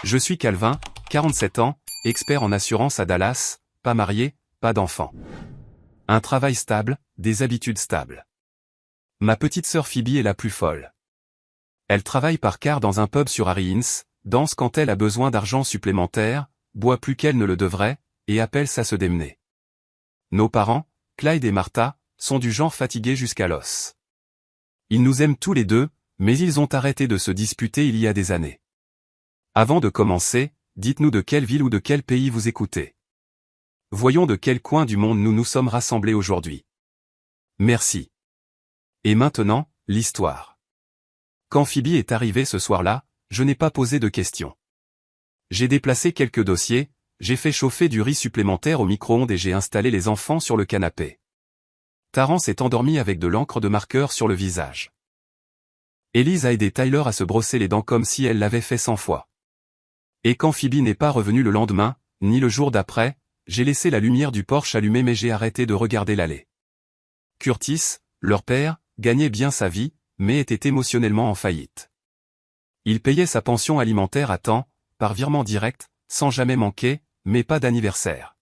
Je suis Calvin, 47 ans, expert en assurance à Dallas, pas marié, pas d'enfant. Un travail stable, des habitudes stables. Ma petite sœur Phoebe est la plus folle. Elle travaille par quart dans un pub sur Harry Inns, danse quand elle a besoin d'argent supplémentaire, boit plus qu'elle ne le devrait, et appelle ça se démener. Nos parents, Clyde et Martha, sont du genre fatigués jusqu'à l'os. Ils nous aiment tous les deux, mais ils ont arrêté de se disputer il y a des années. Avant de commencer, dites-nous de quelle ville ou de quel pays vous écoutez. Voyons de quel coin du monde nous nous sommes rassemblés aujourd'hui. Merci. Et maintenant, l'histoire. Quand Phoebe est arrivée ce soir-là, je n'ai pas posé de questions. J'ai déplacé quelques dossiers, j'ai fait chauffer du riz supplémentaire au micro-ondes et j'ai installé les enfants sur le canapé. Taran s'est endormi avec de l'encre de marqueur sur le visage. Elise a aidé Tyler à se brosser les dents comme si elle l'avait fait 100 fois. Et quand Phoebe n'est pas revenue le lendemain, ni le jour d'après, j'ai laissé la lumière du porche allumée mais j'ai arrêté de regarder l'allée. Curtis, leur père, gagnait bien sa vie, mais était émotionnellement en faillite. Il payait sa pension alimentaire à temps, par virement direct, sans jamais manquer, mais pas d'anniversaire.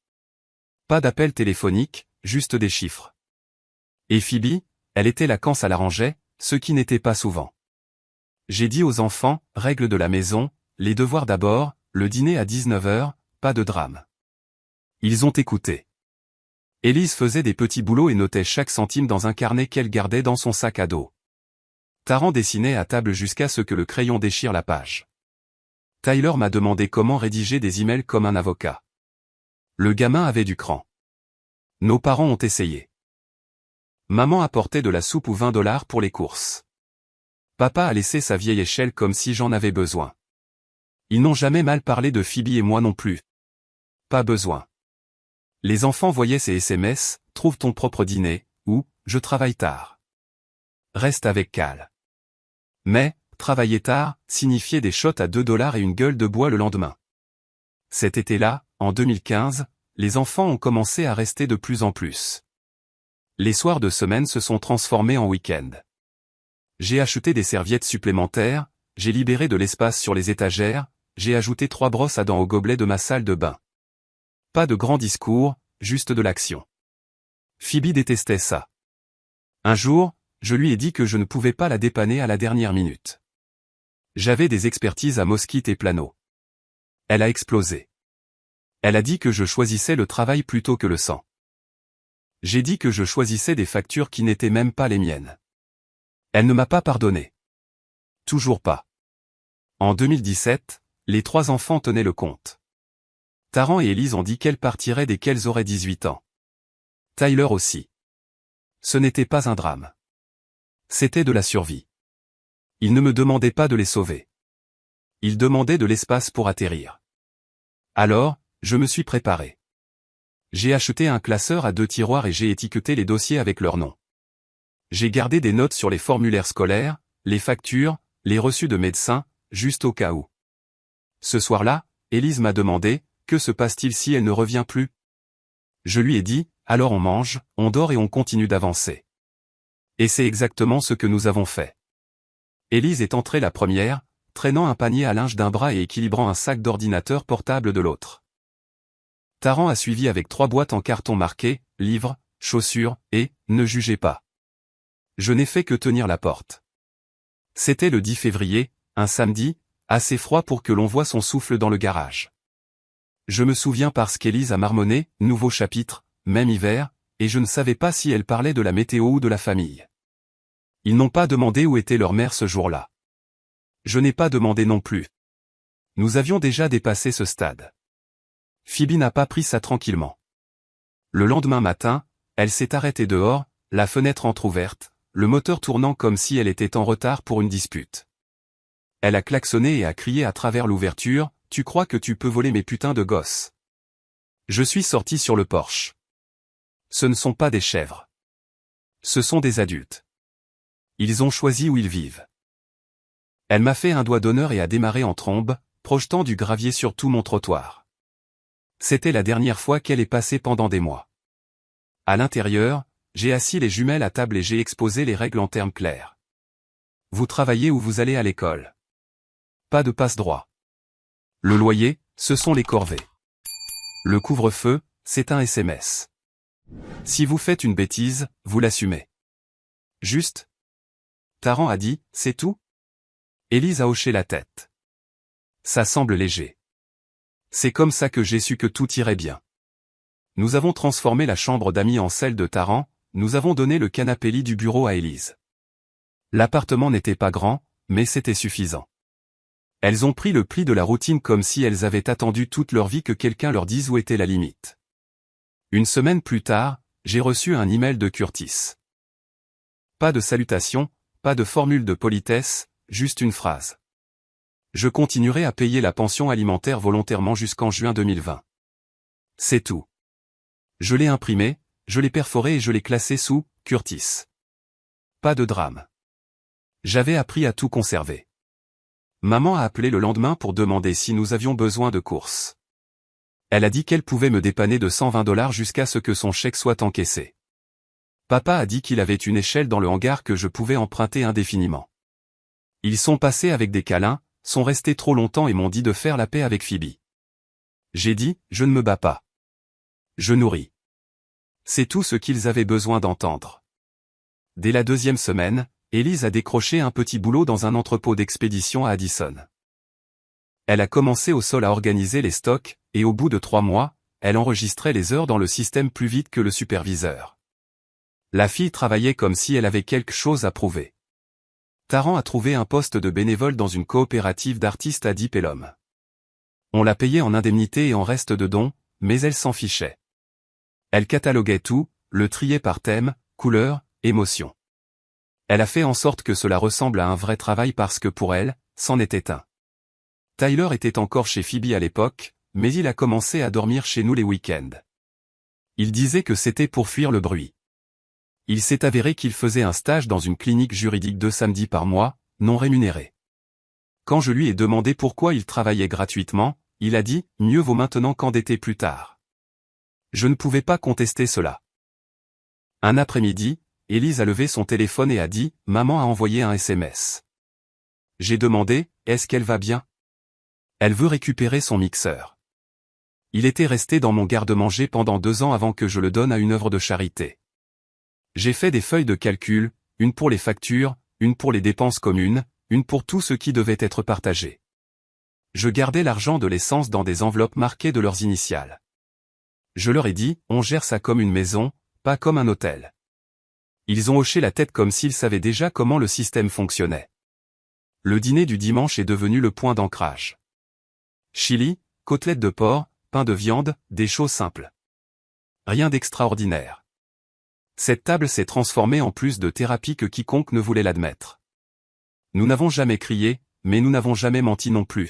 Pas d'appel téléphonique, juste des chiffres. Et Phoebe, elle était là quand ça l'arrangeait, ce qui n'était pas souvent. J'ai dit aux enfants, règle de la maison, les devoirs d'abord, le dîner à 19h, pas de drame. Ils ont écouté. Élise faisait des petits boulots et notait chaque centime dans un carnet qu'elle gardait dans son sac à dos. Taran dessinait à table jusqu'à ce que le crayon déchire la page. Tyler m'a demandé comment rédiger des emails comme un avocat. Le gamin avait du cran. Nos parents ont essayé. Maman apportait de la soupe ou $20 pour les courses. Papa a laissé sa vieille échelle comme si j'en avais besoin. Ils n'ont jamais mal parlé de Phoebe et moi non plus. Pas besoin. Les enfants voyaient ces SMS, trouve ton propre dîner, ou, je travaille tard. Reste avec Cal. Mais, travailler tard, signifiait des shots à $2 et une gueule de bois le lendemain. Cet été-là, en 2015, les enfants ont commencé à rester de plus en plus. Les soirs de semaine se sont transformés en week-end. J'ai acheté des serviettes supplémentaires, j'ai libéré de l'espace sur les étagères, j'ai ajouté 3 brosses à dents au gobelet de ma salle de bain. Pas de grands discours, juste de l'action. Phoebe détestait ça. Un jour, je lui ai dit que je ne pouvais pas la dépanner à la dernière minute. J'avais des expertises à Mosquite et Plano. Elle a explosé. Elle a dit que je choisissais le travail plutôt que le sang. J'ai dit que je choisissais des factures qui n'étaient même pas les miennes. Elle ne m'a pas pardonné. Toujours pas. En 2017, les 3 enfants tenaient le compte. Taran et Elise ont dit qu'elles partiraient dès qu'elles auraient 18 ans. Tyler aussi. Ce n'était pas un drame. C'était de la survie. Ils ne me demandaient pas de les sauver. Ils demandaient de l'espace pour atterrir. Alors, je me suis préparé. J'ai acheté un classeur à 2 tiroirs et j'ai étiqueté les dossiers avec leur nom. J'ai gardé des notes sur les formulaires scolaires, les factures, les reçus de médecins, juste au cas où. Ce soir-là, Elise m'a demandé, que se passe-t-il si elle ne revient plus? Je lui ai dit, alors on mange, on dort et on continue d'avancer. Et c'est exactement ce que nous avons fait. Elise est entrée la première, traînant un panier à linge d'un bras et équilibrant un sac d'ordinateur portable de l'autre. Taran a suivi avec 3 boîtes en carton marquées, livres, chaussures, et, ne jugez pas. Je n'ai fait que tenir la porte. C'était le 10 février, un samedi, assez froid pour que l'on voie son souffle dans le garage. Je me souviens parce qu'Élise a marmonné, nouveau chapitre, même hiver, et je ne savais pas si elle parlait de la météo ou de la famille. Ils n'ont pas demandé où était leur mère ce jour-là. Je n'ai pas demandé non plus. Nous avions déjà dépassé ce stade. Phoebe n'a pas pris ça tranquillement. Le lendemain matin, elle s'est arrêtée dehors, la fenêtre entr'ouverte, le moteur tournant comme si elle était en retard pour une dispute. Elle a klaxonné et a crié à travers l'ouverture, « Tu crois que tu peux voler mes putains de gosses ?» Je suis sorti sur le porche. Ce ne sont pas des chèvres. Ce sont des adultes. Ils ont choisi où ils vivent. Elle m'a fait un doigt d'honneur et a démarré en trombe, projetant du gravier sur tout mon trottoir. C'était la dernière fois qu'elle est passée pendant des mois. À l'intérieur, j'ai assis les jumelles à table et j'ai exposé les règles en termes clairs. Vous travaillez ou vous allez à l'école. Pas de passe-droit. Le loyer, ce sont les corvées. Le couvre-feu, c'est un SMS. Si vous faites une bêtise, vous l'assumez. Juste. Taran a dit, c'est tout? Élise a hoché la tête. Ça semble léger. C'est comme ça que j'ai su que tout irait bien. Nous avons transformé la chambre d'amis en celle de Taran, nous avons donné le canapé-lit du bureau à Élise. L'appartement n'était pas grand, mais c'était suffisant. Elles ont pris le pli de la routine comme si elles avaient attendu toute leur vie que quelqu'un leur dise où était la limite. Une semaine plus tard, j'ai reçu un email de Curtis. Pas de salutation, pas de formule de politesse, juste une phrase. Je continuerai à payer la pension alimentaire volontairement jusqu'en juin 2020. C'est tout. Je l'ai imprimé, je l'ai perforé et je l'ai classé sous « Curtis ». Pas de drame. J'avais appris à tout conserver. Maman a appelé le lendemain pour demander si nous avions besoin de courses. Elle a dit qu'elle pouvait me dépanner de $120 jusqu'à ce que son chèque soit encaissé. Papa a dit qu'il avait une échelle dans le hangar que je pouvais emprunter indéfiniment. Ils sont passés avec des câlins, sont restés trop longtemps et m'ont dit de faire la paix avec Phoebe. J'ai dit, je ne me bats pas. Je nourris. C'est tout ce qu'ils avaient besoin d'entendre. Dès la 2e semaine, Élise a décroché un petit boulot dans un entrepôt d'expédition à Addison. Elle a commencé au sol à organiser les stocks, et au bout de 3 mois, elle enregistrait les heures dans le système plus vite que le superviseur. La fille travaillait comme si elle avait quelque chose à prouver. Taran a trouvé un poste de bénévole dans une coopérative d'artistes à Dipelum. On l'a payée en indemnité et en reste de dons, mais elle s'en fichait. Elle cataloguait tout, le triait par thème, couleur, émotion. Elle a fait en sorte que cela ressemble à un vrai travail parce que pour elle, c'en était un. Tyler était encore chez Phoebe à l'époque, mais il a commencé à dormir chez nous les week-ends. Il disait que c'était pour fuir le bruit. Il s'est avéré qu'il faisait un stage dans une clinique juridique 2 samedis par mois, non rémunéré. Quand je lui ai demandé pourquoi il travaillait gratuitement, il a dit « mieux vaut maintenant qu'endetter plus tard ». Je ne pouvais pas contester cela. Un après-midi, Élise a levé son téléphone et a dit « Maman a envoyé un SMS ». J'ai demandé « Est-ce qu'elle va bien ?» Elle veut récupérer son mixeur. Il était resté dans mon garde-manger pendant 2 ans avant que je le donne à une œuvre de charité. J'ai fait des feuilles de calcul, une pour les factures, une pour les dépenses communes, une pour tout ce qui devait être partagé. Je gardais l'argent de l'essence dans des enveloppes marquées de leurs initiales. Je leur ai dit, on gère ça comme une maison, pas comme un hôtel. Ils ont hoché la tête comme s'ils savaient déjà comment le système fonctionnait. Le dîner du dimanche est devenu le point d'ancrage. Chili, côtelettes de porc, pain de viande, des choses simples. Rien d'extraordinaire. Cette table s'est transformée en plus de thérapie que quiconque ne voulait l'admettre. Nous n'avons jamais crié, mais nous n'avons jamais menti non plus.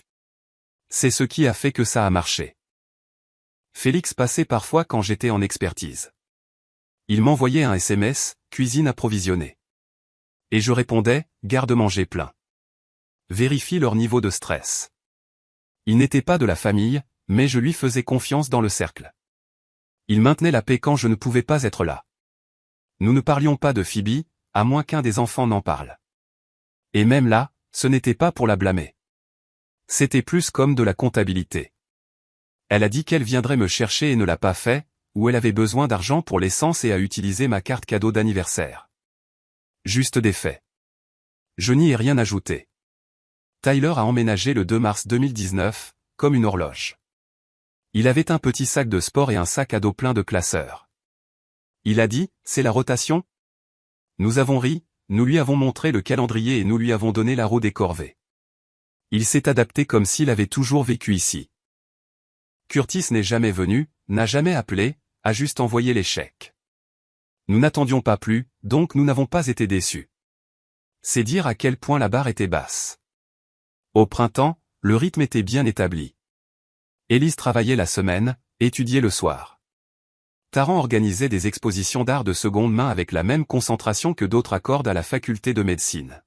C'est ce qui a fait que ça a marché. Félix passait parfois quand j'étais en expertise. Il m'envoyait un SMS, cuisine approvisionnée. Et je répondais, garde-manger plein. Vérifie leur niveau de stress. Il n'était pas de la famille, mais je lui faisais confiance dans le cercle. Il maintenait la paix quand je ne pouvais pas être là. Nous ne parlions pas de Phoebe, à moins qu'un des enfants n'en parle. Et même là, ce n'était pas pour la blâmer. C'était plus comme de la comptabilité. Elle a dit qu'elle viendrait me chercher et ne l'a pas fait, ou elle avait besoin d'argent pour l'essence et a utilisé ma carte cadeau d'anniversaire. Juste des faits. Je n'y ai rien ajouté. Tyler a emménagé le 2 mars 2019, comme une horloge. Il avait un petit sac de sport et un sac à dos plein de classeurs. Il a dit, c'est la rotation? Nous avons ri, nous lui avons montré le calendrier et nous lui avons donné la roue des corvées. Il s'est adapté comme s'il avait toujours vécu ici. Curtis n'est jamais venu, n'a jamais appelé, a juste envoyé les chèques. Nous n'attendions pas plus, donc nous n'avons pas été déçus. C'est dire à quel point la barre était basse. Au printemps, le rythme était bien établi. Élise travaillait la semaine, étudiait le soir. Taran organisait des expositions d'art de seconde main avec la même concentration que d'autres accordent à la faculté de médecine.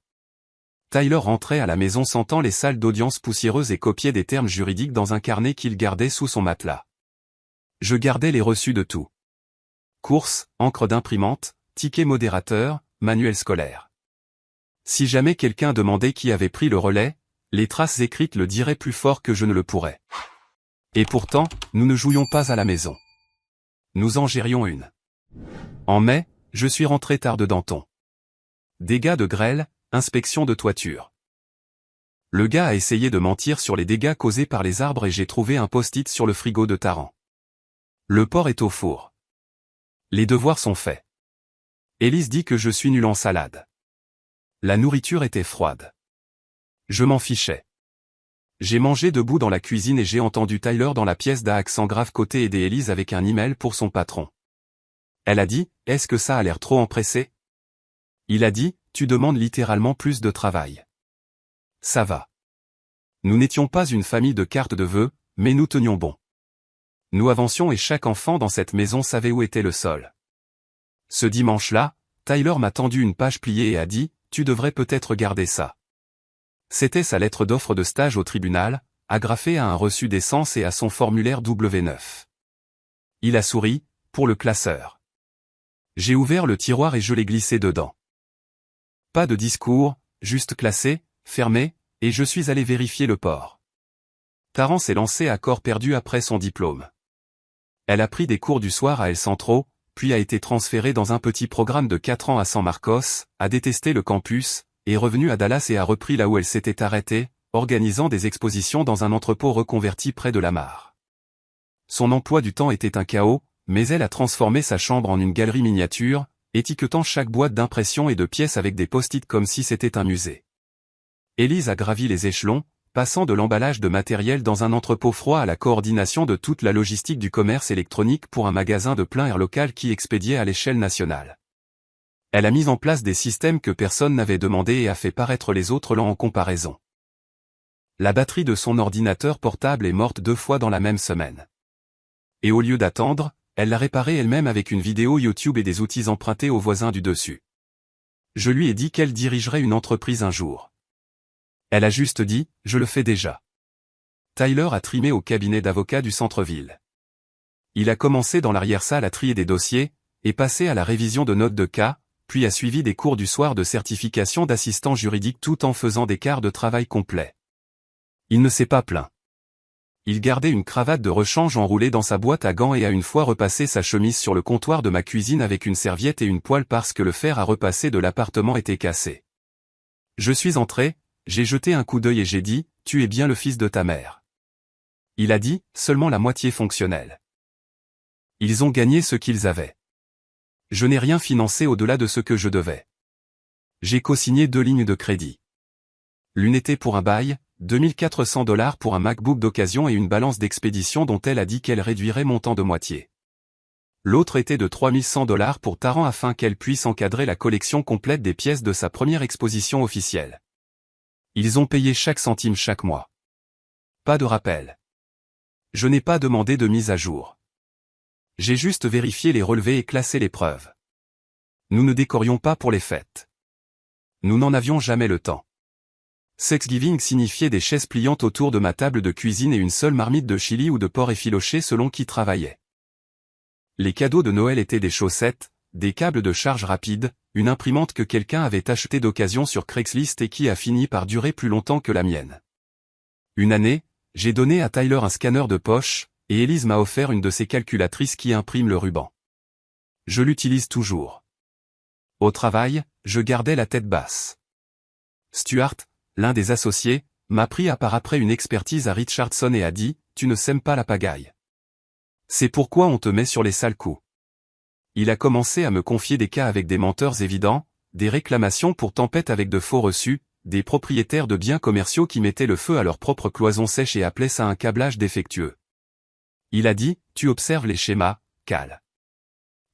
Tyler rentrait à la maison sentant les salles d'audience poussiéreuses et copiait des termes juridiques dans un carnet qu'il gardait sous son matelas. Je gardais les reçus de tout. Courses, encre d'imprimante, tickets modérateurs, manuels scolaires. Si jamais quelqu'un demandait qui avait pris le relais, Les traces écrites le diraient plus fort que je ne le pourrais. Et pourtant, nous ne jouions pas à la maison. Nous en gérions une. En mai, je suis rentré tard de Danton. Dégâts de grêle, inspection de toiture. Le gars a essayé de mentir sur les dégâts causés par les arbres et j'ai trouvé un post-it sur le frigo de Taran. Le porc est au four. Les devoirs sont faits. Élise dit que je suis nul en salade. La nourriture était froide. Je m'en fichais. J'ai mangé debout dans la cuisine et j'ai entendu Tyler dans la pièce d'un accent grave côté aider Élise avec un email pour son patron. Elle a dit, est-ce que ça a l'air trop empressé? Il a dit, tu demandes littéralement plus de travail. Ça va. Nous n'étions pas une famille de cartes de vœux, mais nous tenions bon. Nous avancions et chaque enfant dans cette maison savait où était le sol. Ce dimanche-là, Tyler m'a tendu une page pliée et a dit, tu devrais peut-être garder ça. C'était sa lettre d'offre de stage au tribunal, agrafée à un reçu d'essence et à son formulaire W9. Il a souri, pour le classeur. J'ai ouvert le tiroir et je l'ai glissé dedans. Pas de discours, juste classé, fermé, et je suis allé vérifier le port. Taran s'est lancée à corps perdu après son diplôme. Elle a pris des cours du soir à El Centro, puis a été transférée dans un petit programme de 4 ans à San Marcos, a détesté le campus, est revenue à Dallas et a repris là où elle s'était arrêtée, organisant des expositions dans un entrepôt reconverti près de la mare. Son emploi du temps était un chaos, mais elle a transformé sa chambre en une galerie miniature, étiquetant chaque boîte d'impression et de pièces avec des post-it comme si c'était un musée. Élise a gravi les échelons, passant de l'emballage de matériel dans un entrepôt froid à la coordination de toute la logistique du commerce électronique pour un magasin de plein air local qui expédiait à l'échelle nationale. Elle a mis en place des systèmes que personne n'avait demandé et a fait paraître les autres lents en comparaison. La batterie de son ordinateur portable est morte 2 fois dans la même semaine. Et au lieu d'attendre, elle l'a réparée elle-même avec une vidéo YouTube et des outils empruntés aux voisins du dessus. Je lui ai dit qu'elle dirigerait une entreprise un jour. Elle a juste dit, je le fais déjà. Tyler a trimé au cabinet d'avocat du centre-ville. Il a commencé dans l'arrière-salle à trier des dossiers, et passé à la révision de notes de cas, puis a suivi des cours du soir de certification d'assistant juridique tout en faisant des quarts de travail complets. Il ne s'est pas plaint. Il gardait une cravate de rechange enroulée dans sa boîte à gants et a une fois repassé sa chemise sur le comptoir de ma cuisine avec une serviette et une poêle parce que le fer à repasser de l'appartement était cassé. Je suis entré, j'ai jeté un coup d'œil et j'ai dit, tu es bien le fils de ta mère. Il a dit, seulement la moitié fonctionnelle. Ils ont gagné ce qu'ils avaient. Je n'ai rien financé au-delà de ce que je devais. J'ai co-signé 2 lignes de crédit. L'une était pour un bail, $2400 pour un MacBook d'occasion et une balance d'expédition dont elle a dit qu'elle réduirait mon temps de moitié. L'autre était de $3100 pour Taran afin qu'elle puisse encadrer la collection complète des pièces de sa première exposition officielle. Ils ont payé chaque centime chaque mois. Pas de rappel. Je n'ai pas demandé de mise à jour. J'ai juste vérifié les relevés et classé les preuves. Nous ne décorions pas pour les fêtes. Nous n'en avions jamais le temps. Thanksgiving signifiait des chaises pliantes autour de ma table de cuisine et une seule marmite de chili ou de porc effiloché selon qui travaillait. Les cadeaux de Noël étaient des chaussettes, des câbles de charge rapide, une imprimante que quelqu'un avait achetée d'occasion sur Craigslist et qui a fini par durer plus longtemps que la mienne. Une année, j'ai donné à Tyler un scanner de poche, et Élise m'a offert une de ces calculatrices qui imprime le ruban. Je l'utilise toujours. Au travail, je gardais la tête basse. Stuart, l'un des associés, m'a pris à part après une expertise à Richardson et a dit, tu ne sèmes pas la pagaille. C'est pourquoi on te met sur les sales coups. Il a commencé à me confier des cas avec des menteurs évidents, des réclamations pour tempête avec de faux reçus, des propriétaires de biens commerciaux qui mettaient le feu à leur propre cloison sèche et appelaient ça un câblage défectueux. Il a dit, tu observes les schémas, Cal.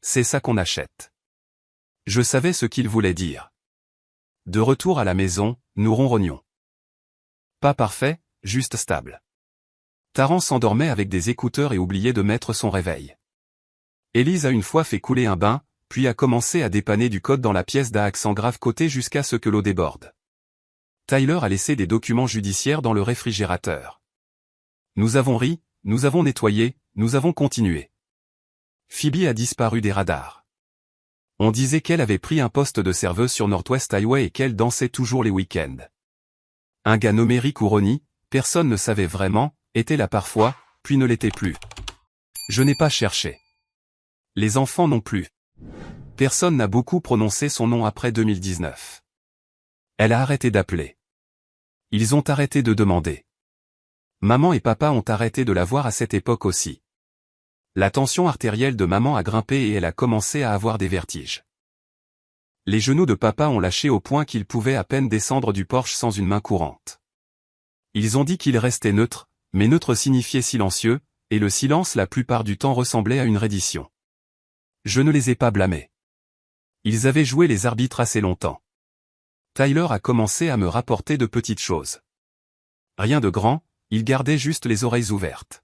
C'est ça qu'on achète. Je savais ce qu'il voulait dire. De retour à la maison, nous ronronnions. Pas parfait, juste stable. Taran s'endormait avec des écouteurs et oubliait de mettre son réveil. Élise a une fois fait couler un bain, puis a commencé à dépanner du code dans la pièce d'un accent grave côté jusqu'à ce que l'eau déborde. Tyler a laissé des documents judiciaires dans le réfrigérateur. Nous avons ri, nous avons nettoyé, nous avons continué. Phoebe a disparu des radars. On disait qu'elle avait pris un poste de serveuse sur Northwest Highway et qu'elle dansait toujours les week-ends. Un gars nommé Rick ou Ronnie, personne ne savait vraiment, était là parfois, puis ne l'était plus. Je n'ai pas cherché. Les enfants non plus. Personne n'a beaucoup prononcé son nom après 2019. Elle a arrêté d'appeler. Ils ont arrêté de demander. Maman et papa ont arrêté de la voir à cette époque aussi. La tension artérielle de maman a grimpé et elle a commencé à avoir des vertiges. Les genoux de papa ont lâché au point qu'il pouvait à peine descendre du porche sans une main courante. Ils ont dit qu'il restait neutre, mais neutre signifiait silencieux, et le silence la plupart du temps ressemblait à une reddition. Je ne les ai pas blâmés. Ils avaient joué les arbitres assez longtemps. Tyler a commencé à me rapporter de petites choses. Rien de grand, il gardait juste les oreilles ouvertes.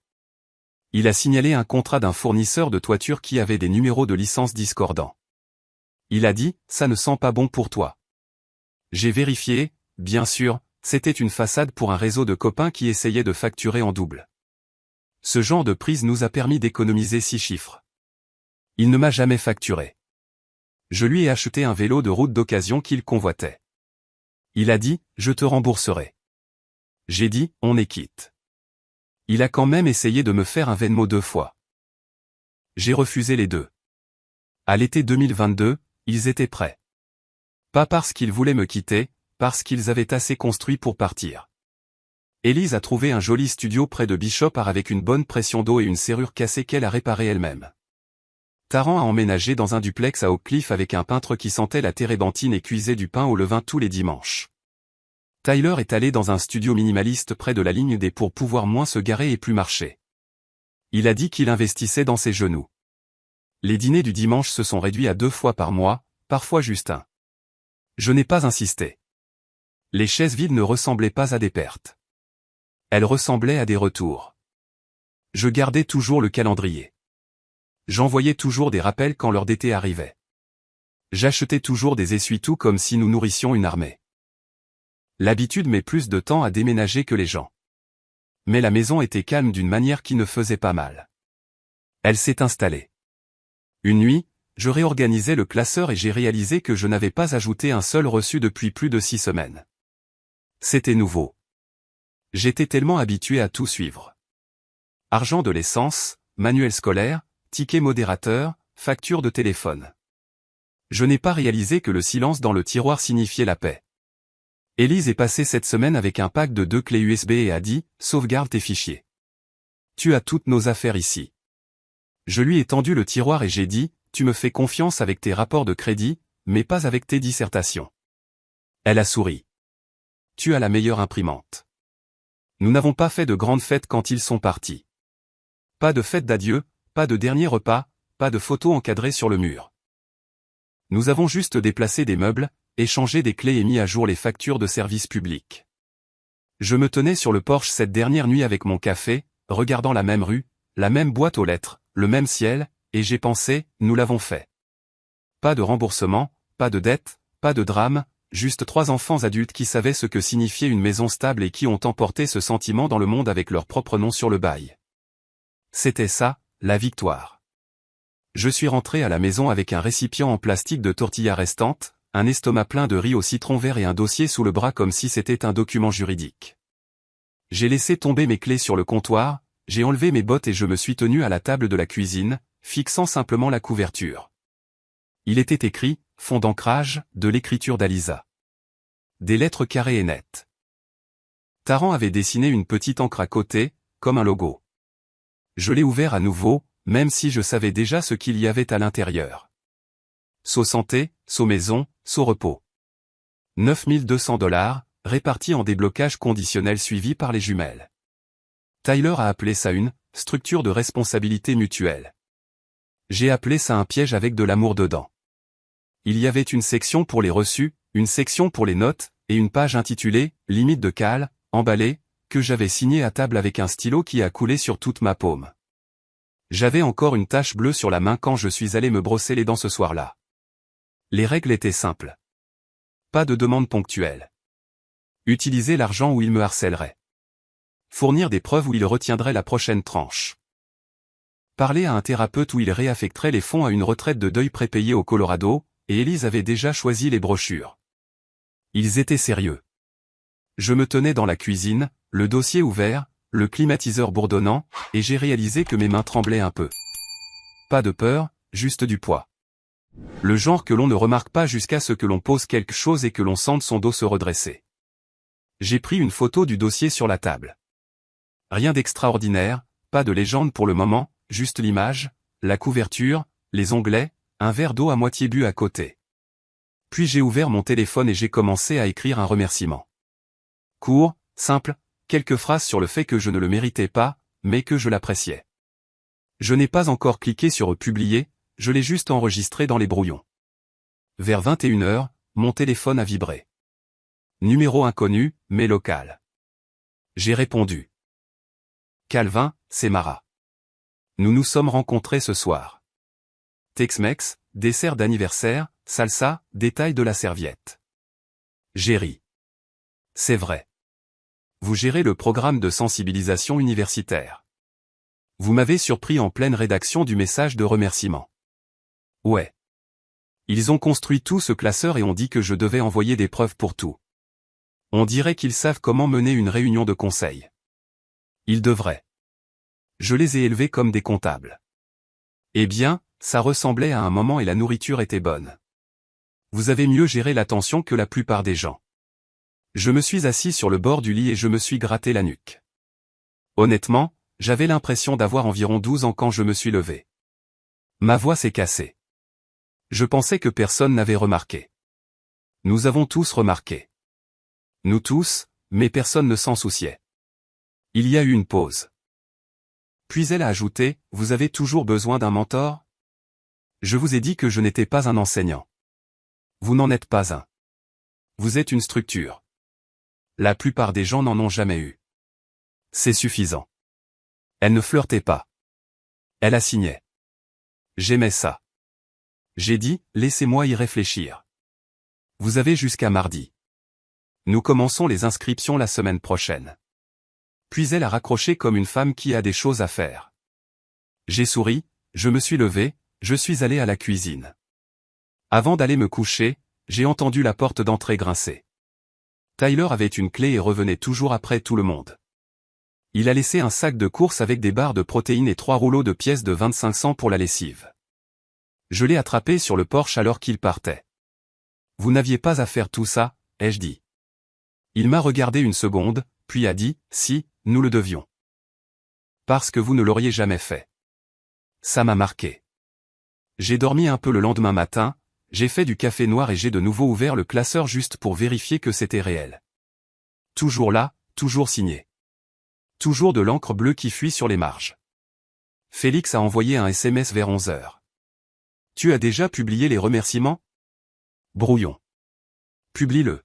Il a signalé un contrat d'un fournisseur de toiture qui avait des numéros de licence discordants. Il a dit, ça ne sent pas bon pour toi. J'ai vérifié, bien sûr, c'était une façade pour un réseau de copains qui essayait de facturer en double. Ce genre de prise nous a permis d'économiser 6 chiffres. Il ne m'a jamais facturé. Je lui ai acheté un vélo de route d'occasion qu'il convoitait. Il a dit, je te rembourserai. J'ai dit, on est quitte. Il a quand même essayé de me faire un Venmo 2 fois. J'ai refusé les deux. À l'été 2022, ils étaient prêts. Pas parce qu'ils voulaient me quitter, parce qu'ils avaient assez construit pour partir. Élise a trouvé un joli studio près de Bishop avec une bonne pression d'eau et une serrure cassée qu'elle a réparée elle-même. Taran a emménagé dans un duplex à Oak Cliff avec un peintre qui sentait la térébenthine et cuisait du pain au levain tous les dimanches. Tyler est allé dans un studio minimaliste près de la ligne D pour pouvoir moins se garer et plus marcher. Il a dit qu'il investissait dans ses genoux. Les dîners du dimanche se sont réduits à 2 fois par mois, parfois juste un. Je n'ai pas insisté. Les chaises vides ne ressemblaient pas à des pertes. Elles ressemblaient à des retours. Je gardais toujours le calendrier. J'envoyais toujours des rappels quand l'heure d'été arrivait. J'achetais toujours des essuie-tout comme si nous nourrissions une armée. L'habitude met plus de temps à déménager que les gens. Mais la maison était calme d'une manière qui ne faisait pas mal. Elle s'est installée. Une nuit, je réorganisais le classeur et j'ai réalisé que je n'avais pas ajouté un seul reçu depuis plus de 6 semaines. C'était nouveau. J'étais tellement habitué à tout suivre. Argent de l'essence, manuel scolaire, ticket modérateur, facture de téléphone. Je n'ai pas réalisé que le silence dans le tiroir signifiait la paix. Élise est passée cette semaine avec un pack de 2 clés USB et a dit, sauvegarde tes fichiers. Tu as toutes nos affaires ici. Je lui ai tendu le tiroir et j'ai dit, tu me fais confiance avec tes rapports de crédit, mais pas avec tes dissertations. Elle a souri. Tu as la meilleure imprimante. Nous n'avons pas fait de grandes fêtes quand ils sont partis. Pas de fête d'adieu, pas de dernier repas, pas de photos encadrées sur le mur. Nous avons juste déplacé des meubles, échangé des clés et mis à jour les factures de services publics. Je me tenais sur le porche cette dernière nuit avec mon café, regardant la même rue, la même boîte aux lettres, le même ciel, et j'ai pensé, nous l'avons fait. Pas de remboursement, pas de dette, pas de drame, juste 3 enfants adultes qui savaient ce que signifiait une maison stable et qui ont emporté ce sentiment dans le monde avec leur propre nom sur le bail. C'était ça, la victoire. Je suis rentré à la maison avec un récipient en plastique de tortillas restantes, un estomac plein de riz au citron vert et un dossier sous le bras comme si c'était un document juridique. J'ai laissé tomber mes clés sur le comptoir, j'ai enlevé mes bottes et je me suis tenu à la table de la cuisine, fixant simplement la couverture. Il était écrit, fond d'ancrage, de l'écriture d'Alisa. Des lettres carrées et nettes. Taran avait dessiné une petite encre à côté, comme un logo. Je l'ai ouvert à nouveau, même si je savais déjà ce qu'il y avait à l'intérieur. So santé, so maison, so repos. 9200 $, répartis en déblocage conditionnel suivi par les jumelles. Tyler a appelé ça une « structure de responsabilité mutuelle ». J'ai appelé ça un piège avec de l'amour dedans. Il y avait une section pour les reçus, une section pour les notes, et une page intitulée « Limite de cale, emballée », que j'avais signée à table avec un stylo qui a coulé sur toute ma paume. J'avais encore une tache bleue sur la main quand je suis allé me brosser les dents ce soir-là. Les règles étaient simples. Pas de demande ponctuelle. Utiliser l'argent où il me harcèlerait. Fournir des preuves où il retiendrait la prochaine tranche. Parler à un thérapeute où il réaffecterait les fonds à une retraite de deuil prépayée au Colorado, et Élise avait déjà choisi les brochures. Ils étaient sérieux. Je me tenais dans la cuisine, le dossier ouvert, le climatiseur bourdonnant, et j'ai réalisé que mes mains tremblaient un peu. Pas de peur, juste du poids. Le genre que l'on ne remarque pas jusqu'à ce que l'on pose quelque chose et que l'on sente son dos se redresser. J'ai pris une photo du dossier sur la table. Rien d'extraordinaire, pas de légende pour le moment, juste l'image, la couverture, les onglets, un verre d'eau à moitié bu à côté. Puis j'ai ouvert mon téléphone et j'ai commencé à écrire un remerciement. Court, simple, quelques phrases sur le fait que je ne le méritais pas, mais que je l'appréciais. Je n'ai pas encore cliqué sur publier, je l'ai juste enregistré dans les brouillons. Vers 21h, mon téléphone a vibré. Numéro inconnu, mais local. J'ai répondu. Calvin, c'est Mara. Nous nous sommes rencontrés ce soir. Tex-Mex, dessert d'anniversaire, salsa, détail de la serviette. J'ai ri. C'est vrai. Vous gérez le programme de sensibilisation universitaire. Vous m'avez surpris en pleine rédaction du message de remerciement. Ouais. Ils ont construit tout ce classeur et ont dit que je devais envoyer des preuves pour tout. On dirait qu'ils savent comment mener une réunion de conseil. Ils devraient. Je les ai élevés comme des comptables. Eh bien, ça ressemblait à un moment et la nourriture était bonne. Vous avez mieux géré l'attention que la plupart des gens. Je me suis assis sur le bord du lit et je me suis gratté la nuque. Honnêtement, j'avais l'impression d'avoir environ 12 ans quand je me suis levé. Ma voix s'est cassée. Je pensais que personne n'avait remarqué. Nous avons tous remarqué. Nous tous, mais personne ne s'en souciait. Il y a eu une pause. Puis elle a ajouté, « Vous avez toujours besoin d'un mentor ? Je vous ai dit que je n'étais pas un enseignant. Vous n'en êtes pas un. Vous êtes une structure. La plupart des gens n'en ont jamais eu. C'est suffisant. » Elle ne flirtait pas. Elle assignait. J'aimais ça. J'ai dit, laissez-moi y réfléchir. Vous avez jusqu'à mardi. Nous commençons les inscriptions la semaine prochaine. Puis elle a raccroché comme une femme qui a des choses à faire. J'ai souri, je me suis levé, je suis allé à la cuisine. Avant d'aller me coucher, j'ai entendu la porte d'entrée grincer. Tyler avait une clé et revenait toujours après tout le monde. Il a laissé un sac de courses avec des barres de protéines et 3 rouleaux de pièces de 25 cents pour la lessive. Je l'ai attrapé sur le porche alors qu'il partait. Vous n'aviez pas à faire tout ça, ai-je dit. Il m'a regardé une seconde, puis a dit, si, nous le devions. Parce que vous ne l'auriez jamais fait. Ça m'a marqué. J'ai dormi un peu le lendemain matin, j'ai fait du café noir et j'ai de nouveau ouvert le classeur juste pour vérifier que c'était réel. Toujours là, toujours signé. Toujours de l'encre bleue qui fuit sur les marges. Félix a envoyé un SMS vers 11h. Tu as déjà publié les remerciements ? Brouillon. Publie-le.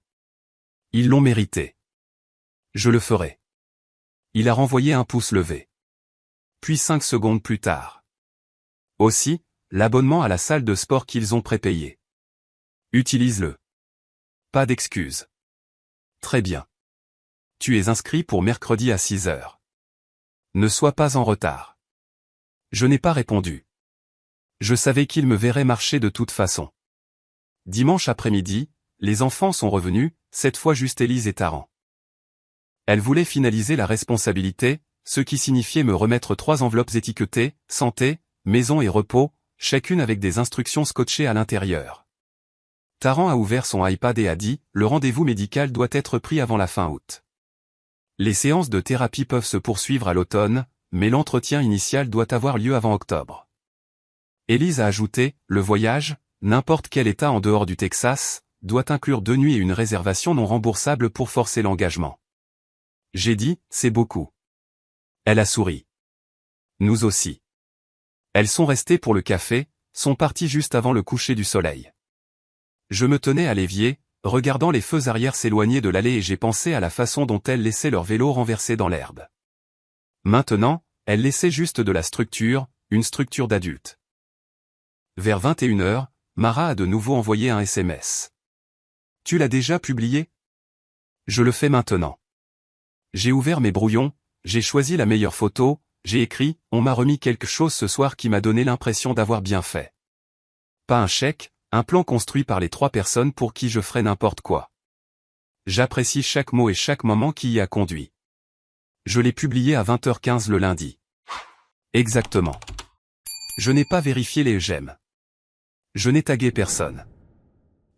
Ils l'ont mérité. Je le ferai. Il a renvoyé un pouce levé. Puis 5 secondes plus tard. Aussi, l'abonnement à la salle de sport qu'ils ont prépayé. Utilise-le. Pas d'excuses. Très bien. Tu es inscrit pour mercredi à 6h. Ne sois pas en retard. Je n'ai pas répondu. Je savais qu'il me verrait marcher de toute façon. Dimanche après-midi, les enfants sont revenus, cette fois juste Élise et Taran. Elle voulait finaliser la responsabilité, ce qui signifiait me remettre 3 enveloppes étiquetées, santé, maison et repos, chacune avec des instructions scotchées à l'intérieur. Taran a ouvert son iPad et a dit, le rendez-vous médical doit être pris avant la fin août. Les séances de thérapie peuvent se poursuivre à l'automne, mais l'entretien initial doit avoir lieu avant octobre. Élise a ajouté, le voyage, n'importe quel état en dehors du Texas, doit inclure 2 nuits et une réservation non remboursable pour forcer l'engagement. J'ai dit, c'est beaucoup. Elle a souri. Nous aussi. Elles sont restées pour le café, sont parties juste avant le coucher du soleil. Je me tenais à l'évier, regardant les feux arrière s'éloigner de l'allée et j'ai pensé à la façon dont elles laissaient leur vélo renversé dans l'herbe. Maintenant, elles laissaient juste de la structure, une structure d'adulte. Vers 21h, Mara a de nouveau envoyé un SMS. Tu l'as déjà publié ? Je le fais maintenant. J'ai ouvert mes brouillons, j'ai choisi la meilleure photo, j'ai écrit, on m'a remis quelque chose ce soir qui m'a donné l'impression d'avoir bien fait. Pas un chèque, un plan construit par les 3 personnes pour qui je ferais n'importe quoi. J'apprécie chaque mot et chaque moment qui y a conduit. Je l'ai publié à 20h15 le lundi. Exactement. Je n'ai pas vérifié les j'aime. Je n'ai tagué personne.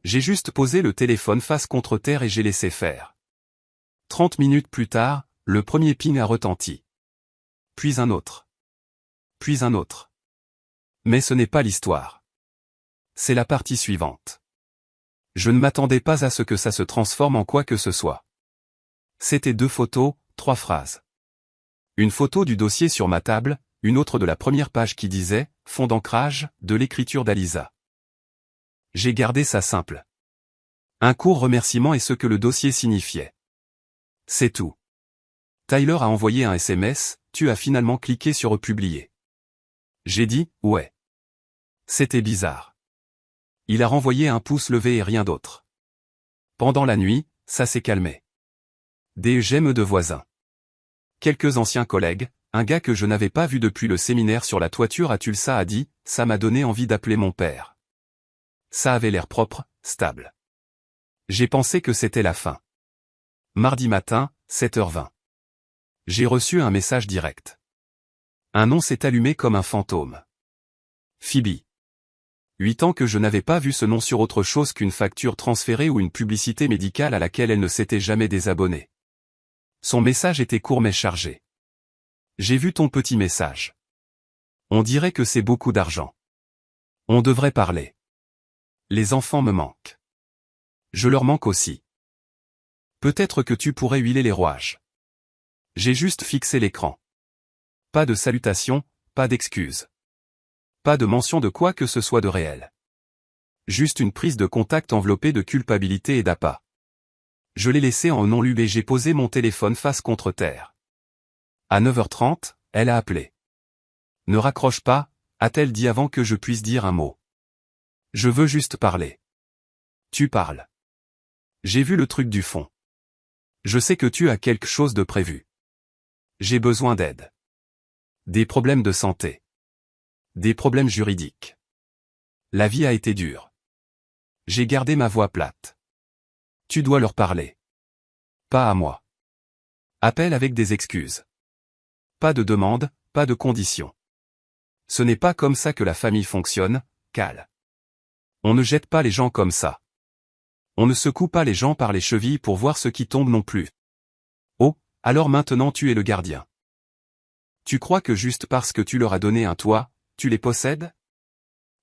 J'ai juste posé le téléphone face contre terre et j'ai laissé faire. 30 minutes plus tard, le premier ping a retenti. Puis un autre. Puis un autre. Mais ce n'est pas l'histoire. C'est la partie suivante. Je ne m'attendais pas à ce que ça se transforme en quoi que ce soit. C'était 2 photos, 3 phrases. Une photo du dossier sur ma table, une autre de la première page qui disait « Fond d'ancrage, de l'écriture d'Alisa ». J'ai gardé ça simple. Un court remerciement et ce que le dossier signifiait. C'est tout. Tyler a envoyé un SMS, tu as finalement cliqué sur republier. J'ai dit, ouais. C'était bizarre. Il a renvoyé un pouce levé et rien d'autre. Pendant la nuit, ça s'est calmé. Des j'aime de voisins. Quelques anciens collègues, un gars que je n'avais pas vu depuis le séminaire sur la toiture à Tulsa a dit, ça m'a donné envie d'appeler mon père. Ça avait l'air propre, stable. J'ai pensé que c'était la fin. Mardi matin, 7h20. J'ai reçu un message direct. Un nom s'est allumé comme un fantôme. Phoebe. 8 ans que je n'avais pas vu ce nom sur autre chose qu'une facture transférée ou une publicité médicale à laquelle elle ne s'était jamais désabonnée. Son message était court mais chargé. J'ai vu ton petit message. On dirait que c'est beaucoup d'argent. On devrait parler. Les enfants me manquent. Je leur manque aussi. Peut-être que tu pourrais huiler les rouages. J'ai juste fixé l'écran. Pas de salutation, pas d'excuses. Pas de mention de quoi que ce soit de réel. Juste une prise de contact enveloppée de culpabilité et d'appât. Je l'ai laissé en non lu et j'ai posé mon téléphone face contre terre. À 9h30, elle a appelé. Ne raccroche pas, a-t-elle dit avant que je puisse dire un mot. Je veux juste parler. Tu parles. J'ai vu le truc du fond. Je sais que tu as quelque chose de prévu. J'ai besoin d'aide. Des problèmes de santé. Des problèmes juridiques. La vie a été dure. J'ai gardé ma voix plate. Tu dois leur parler. Pas à moi. Appelle avec des excuses. Pas de demande, pas de conditions. Ce n'est pas comme ça que la famille fonctionne, Cal. On ne jette pas les gens comme ça. On ne secoue pas les gens par les chevilles pour voir ce qui tombe non plus. Oh, alors maintenant tu es le gardien. Tu crois que juste parce que tu leur as donné un toit, tu les possèdes?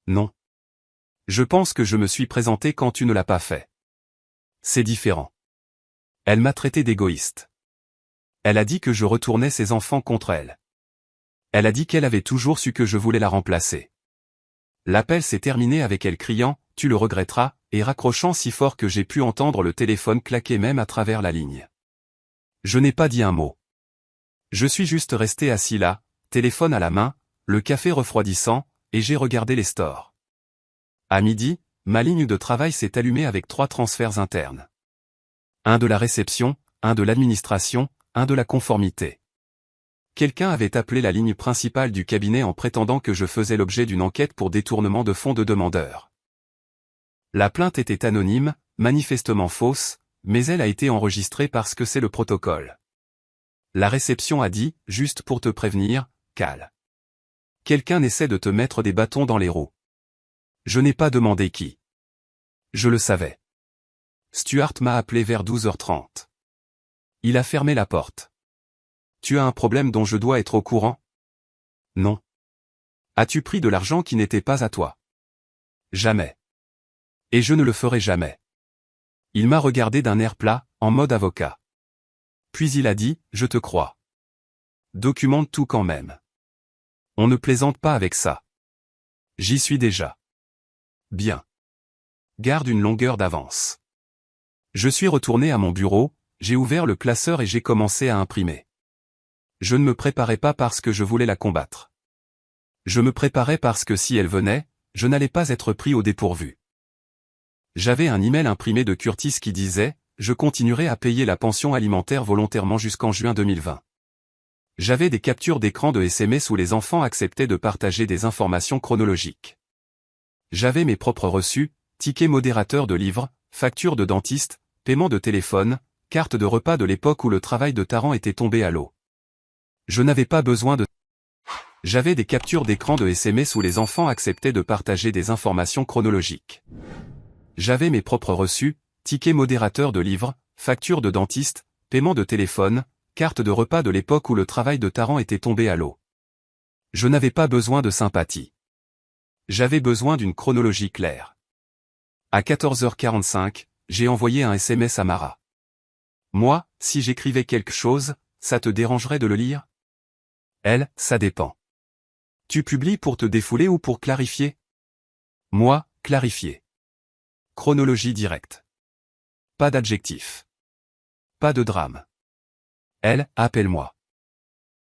Non. Je pense que je me suis présenté quand tu ne l'as pas fait. C'est différent. Elle m'a traité d'égoïste. Elle a dit que je retournais ses enfants contre elle. Elle a dit qu'elle avait toujours su que je voulais la remplacer. L'appel s'est terminé avec elle criant « Tu le regretteras » et raccrochant si fort que j'ai pu entendre le téléphone claquer même à travers la ligne. Je n'ai pas dit un mot. Je suis juste resté assis là, téléphone à la main, le café refroidissant, et j'ai regardé les stores. À midi, ma ligne de travail s'est allumée avec 3 transferts internes. Un de la réception, un de l'administration, un de la conformité. Quelqu'un avait appelé la ligne principale du cabinet en prétendant que je faisais l'objet d'une enquête pour détournement de fonds de demandeurs. La plainte était anonyme, manifestement fausse, mais elle a été enregistrée parce que c'est le protocole. La réception a dit, juste pour te prévenir, Cal. Quelqu'un essaie de te mettre des bâtons dans les roues. Je n'ai pas demandé qui. Je le savais. Stuart m'a appelé vers 12h30. Il a fermé la porte. Tu as un problème dont je dois être au courant? Non. As-tu pris de l'argent qui n'était pas à toi? Jamais. Et je ne le ferai jamais. Il m'a regardé d'un air plat, en mode avocat. Puis il a dit, je te crois. Documente tout quand même. On ne plaisante pas avec ça. J'y suis déjà. Bien. Garde une longueur d'avance. Je suis retourné à mon bureau, j'ai ouvert le classeur et j'ai commencé à imprimer. Je ne me préparais pas parce que je voulais la combattre. Je me préparais parce que si elle venait, je n'allais pas être pris au dépourvu. J'avais un email imprimé de Curtis qui disait « Je continuerai à payer la pension alimentaire volontairement jusqu'en juin 2020 ». J'avais des captures d'écran de SMS où les enfants acceptaient de partager des informations chronologiques. J'avais mes propres reçus, tickets modérateurs de livres, factures de dentiste, paiement de téléphone, carte de repas de l'époque où le travail de Taran était tombé à l'eau. Je n'avais pas besoin de... J'avais des captures d'écran de SMS où les enfants acceptaient de partager des informations chronologiques. J'avais mes propres reçus, tickets modérateurs de livres, factures de dentiste, paiement de téléphone, carte de repas de l'époque où le travail de Taran était tombé à l'eau. Je n'avais pas besoin de sympathie. J'avais besoin d'une chronologie claire. À 14h45, j'ai envoyé un SMS à Mara. Moi, si j'écrivais quelque chose, ça te dérangerait de le lire? Elle, ça dépend. Tu publies pour te défouler ou pour clarifier? Moi, clarifier. Chronologie directe. Pas d'adjectif. Pas de drame. Elle, appelle-moi.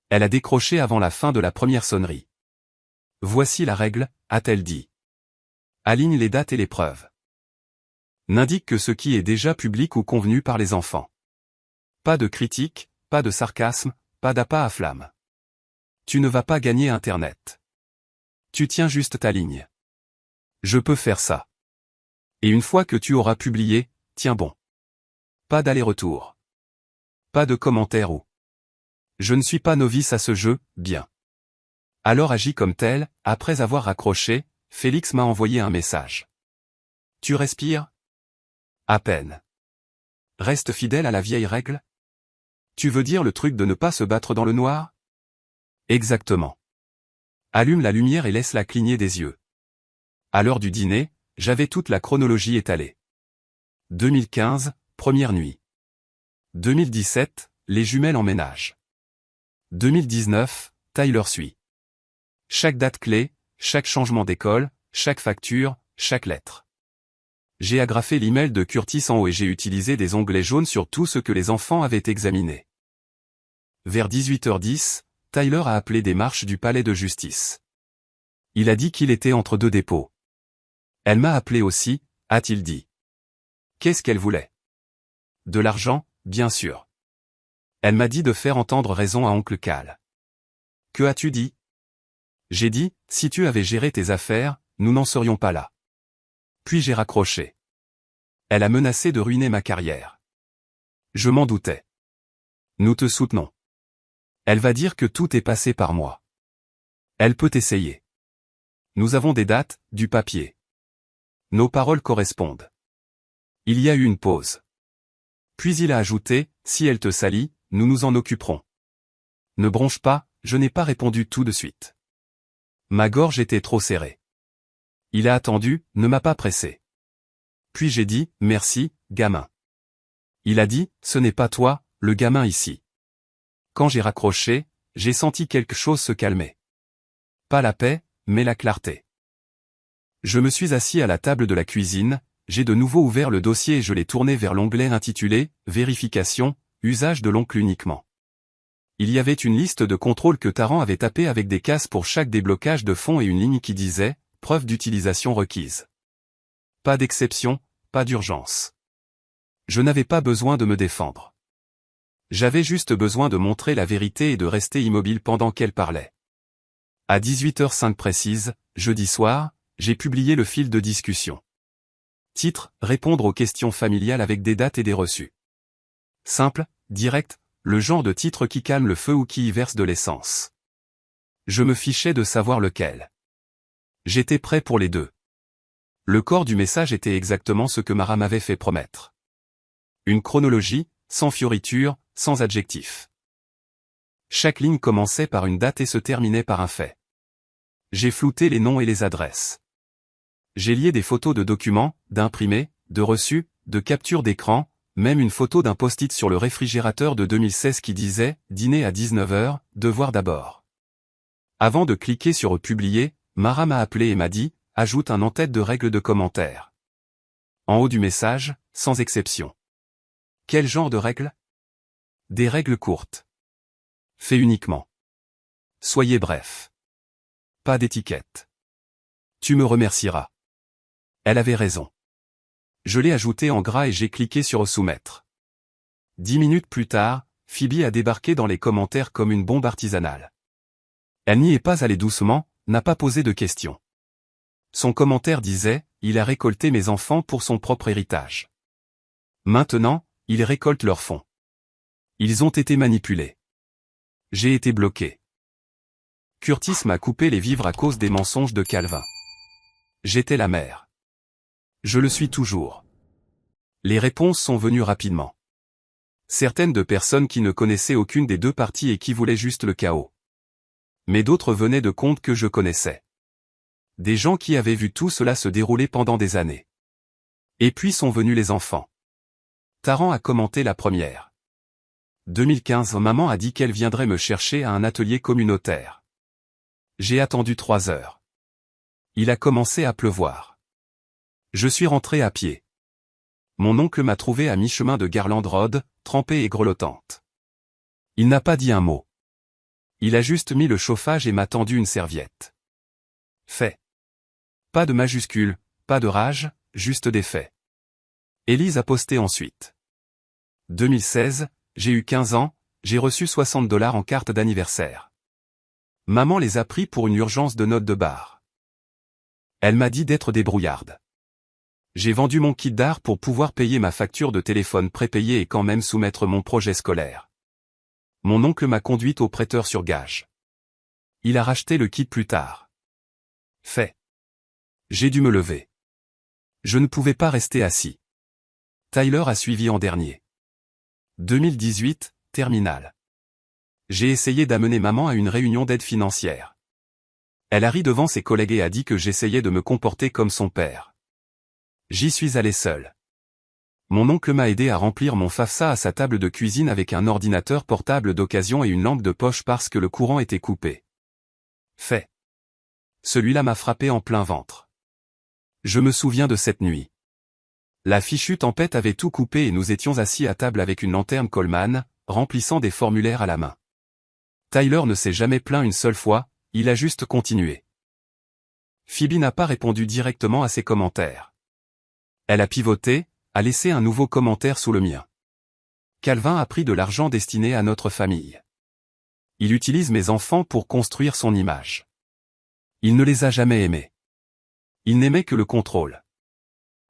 Elle a décroché avant la fin de la première sonnerie. Voici la règle, a-t-elle dit. Aligne les dates et les preuves. N'indique que ce qui est déjà public ou convenu par les enfants. Pas de critique, pas de sarcasme, pas d'appât à flamme. Tu ne vas pas gagner Internet. Tu tiens juste ta ligne. Je peux faire ça. Et une fois que tu auras publié, tiens bon. Pas d'aller-retour. Pas de commentaires ou. Je ne suis pas novice à ce jeu, bien. Alors agis comme tel, après avoir raccroché, Félix m'a envoyé un message. Tu respires? À peine. Reste fidèle à la vieille règle? Tu veux dire le truc de ne pas se battre dans le noir? Exactement. Allume la lumière et laisse-la cligner des yeux. À l'heure du dîner, j'avais toute la chronologie étalée. 2015, première nuit. 2017, les jumelles emménagent. 2019, Tyler suit. Chaque date clé, chaque changement d'école, chaque facture, chaque lettre. J'ai agrafé l'email de Curtis en haut et j'ai utilisé des onglets jaunes sur tout ce que les enfants avaient examiné. Vers 18h10, Tyler a appelé des marches du palais de justice. Il a dit qu'il était entre deux dépôts. Elle m'a appelé aussi, a-t-il dit. Qu'est-ce qu'elle voulait? De l'argent, bien sûr. Elle m'a dit de faire entendre raison à oncle Cal. Que as-tu dit? J'ai dit, si tu avais géré tes affaires, nous n'en serions pas là. Puis j'ai raccroché. Elle a menacé de ruiner ma carrière. Je m'en doutais. Nous te soutenons. Elle va dire que tout est passé par moi. Elle peut essayer. Nous avons des dates, du papier. Nos paroles correspondent. Il y a eu une pause. Puis il a ajouté, si elle te salit, nous nous en occuperons. Ne bronche pas, je n'ai pas répondu tout de suite. Ma gorge était trop serrée. Il a attendu, ne m'a pas pressé. Puis j'ai dit, merci, gamin. Il a dit, ce n'est pas toi, le gamin ici. Quand j'ai raccroché, j'ai senti quelque chose se calmer. Pas la paix, mais la clarté. Je me suis assis à la table de la cuisine, j'ai de nouveau ouvert le dossier et je l'ai tourné vers l'onglet intitulé « Vérification, usage de l'oncle uniquement ». Il y avait une liste de contrôles que Taran avait tapé avec des cases pour chaque déblocage de fonds et une ligne qui disait « Preuve d'utilisation requise ». Pas d'exception, pas d'urgence. Je n'avais pas besoin de me défendre. J'avais juste besoin de montrer la vérité et de rester immobile pendant qu'elle parlait. À 18h05 précise, jeudi soir, j'ai publié le fil de discussion. Titre, répondre aux questions familiales avec des dates et des reçus. Simple, direct, le genre de titre qui calme le feu ou qui y verse de l'essence. Je me fichais de savoir lequel. J'étais prêt pour les deux. Le corps du message était exactement ce que Mara m'avait fait promettre. Une chronologie, sans fioritures, sans adjectifs. Chaque ligne commençait par une date et se terminait par un fait. J'ai flouté les noms et les adresses. J'ai lié des photos de documents, d'imprimés, de reçus, de captures d'écran, même une photo d'un post-it sur le réfrigérateur de 2016 qui disait « Dîner à 19h, devoir d'abord ». Avant de cliquer sur « Publier », Mara m'a appelé et m'a dit « Ajoute un en-tête de règles de commentaires ». En haut du message, sans exception. Quel genre de règles? Des règles courtes. Fait uniquement. Soyez bref. Pas d'étiquette. Tu me remercieras. Elle avait raison. Je l'ai ajouté en gras et j'ai cliqué sur soumettre. 10 minutes plus tard, Phoebe a débarqué dans les commentaires comme une bombe artisanale. Elle n'y est pas allée doucement, n'a pas posé de questions. Son commentaire disait, il a récolté mes enfants pour son propre héritage. Maintenant, ils récoltent leurs fonds. Ils ont été manipulés. J'ai été bloqué. Curtis m'a coupé les vivres à cause des mensonges de Calvin. J'étais la mère. Je le suis toujours. Les réponses sont venues rapidement. Certaines de personnes qui ne connaissaient aucune des deux parties et qui voulaient juste le chaos. Mais d'autres venaient de comptes que je connaissais. Des gens qui avaient vu tout cela se dérouler pendant des années. Et puis sont venus les enfants. Taran a commenté la première. 2015, maman a dit qu'elle viendrait me chercher à un atelier communautaire. J'ai attendu 3 heures. Il a commencé à pleuvoir. Je suis rentré à pied. Mon oncle m'a trouvé à mi-chemin de Garland Road, trempée et grelottante. Il n'a pas dit un mot. Il a juste mis le chauffage et m'a tendu une serviette. Fait. Pas de majuscule, pas de rage, juste des faits. Élise a posté ensuite. 2016, j'ai eu 15 ans, j'ai reçu $60 en carte d'anniversaire. Maman les a pris pour une urgence de notes de bar. Elle m'a dit d'être débrouillarde. J'ai vendu mon kit d'art pour pouvoir payer ma facture de téléphone prépayée et quand même soumettre mon projet scolaire. Mon oncle m'a conduite au prêteur sur gage. Il a racheté le kit plus tard. Fait. J'ai dû me lever. Je ne pouvais pas rester assis. Tyler a suivi en dernier. 2018, terminale. J'ai essayé d'amener maman à une réunion d'aide financière. Elle a ri devant ses collègues et a dit que j'essayais de me comporter comme son père. J'y suis allé seul. Mon oncle m'a aidé à remplir mon FAFSA à sa table de cuisine avec un ordinateur portable d'occasion et une lampe de poche parce que le courant était coupé. Fait. Celui-là m'a frappé en plein ventre. Je me souviens de cette nuit. La fichue tempête avait tout coupé et nous étions assis à table avec une lanterne Coleman, remplissant des formulaires à la main. Tyler ne s'est jamais plaint une seule fois, il a juste continué. Phoebe n'a pas répondu directement à ses commentaires. Elle a pivoté, a laissé un nouveau commentaire sous le mien. Calvin a pris de l'argent destiné à notre famille. Il utilise mes enfants pour construire son image. Il ne les a jamais aimés. Il n'aimait que le contrôle.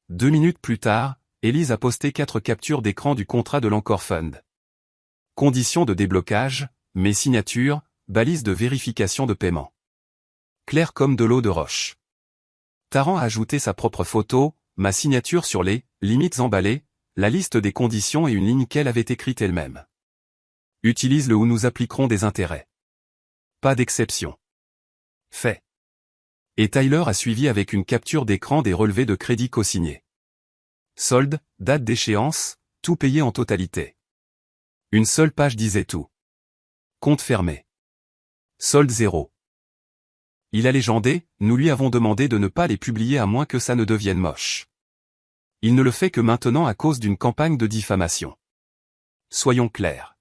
2 minutes plus tard, Élise a posté 4 captures d'écran du contrat de l'Encore Fund. Conditions de déblocage, mes signatures, balises de vérification de paiement. Clair comme de l'eau de roche. Taran a ajouté sa propre photo, ma signature sur les limites emballées, la liste des conditions et une ligne qu'elle avait écrite elle-même. Utilise-le ou nous appliquerons des intérêts. Pas d'exception. Fait. Et Tyler a suivi avec une capture d'écran des relevés de crédit co-signés. Solde, date d'échéance, tout payé en totalité. Une seule page disait tout. Compte fermé. Solde 0. Il a légendé, nous lui avons demandé de ne pas les publier à moins que ça ne devienne moche. Il ne le fait que maintenant à cause d'une campagne de diffamation. Soyons clairs.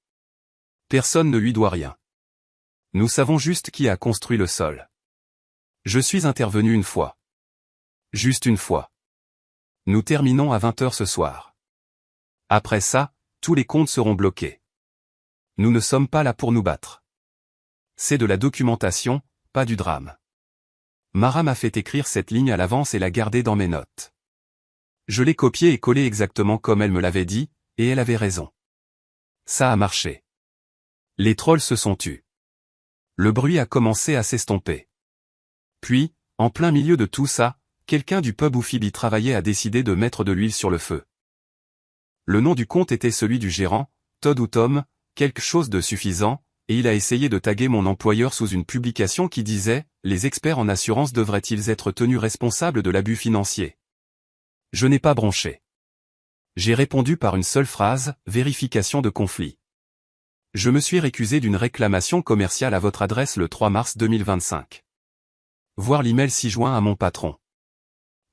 Personne ne lui doit rien. Nous savons juste qui a construit le sol. Je suis intervenu une fois. Juste une fois. Nous terminons à 20h ce soir. Après ça, tous les comptes seront bloqués. Nous ne sommes pas là pour nous battre. C'est de la documentation, pas du drame. Mara m'a fait écrire cette ligne à l'avance et l'a gardée dans mes notes. Je l'ai copiée et collée exactement comme elle me l'avait dit, et elle avait raison. Ça a marché. Les trolls se sont tus. Le bruit a commencé à s'estomper. Puis, en plein milieu de tout ça, quelqu'un du pub où Phoebe travaillait a décidé de mettre de l'huile sur le feu. Le nom du compte était celui du gérant, Todd ou Tom, quelque chose de suffisant, et il a essayé de taguer mon employeur sous une publication qui disait « Les experts en assurance devraient-ils être tenus responsables de l'abus financier ?» Je n'ai pas bronché. J'ai répondu par une seule phrase « Vérification de conflit ». Je me suis récusé d'une réclamation commerciale à votre adresse le 3 mars 2025. Voir l'email 6 juin à mon patron.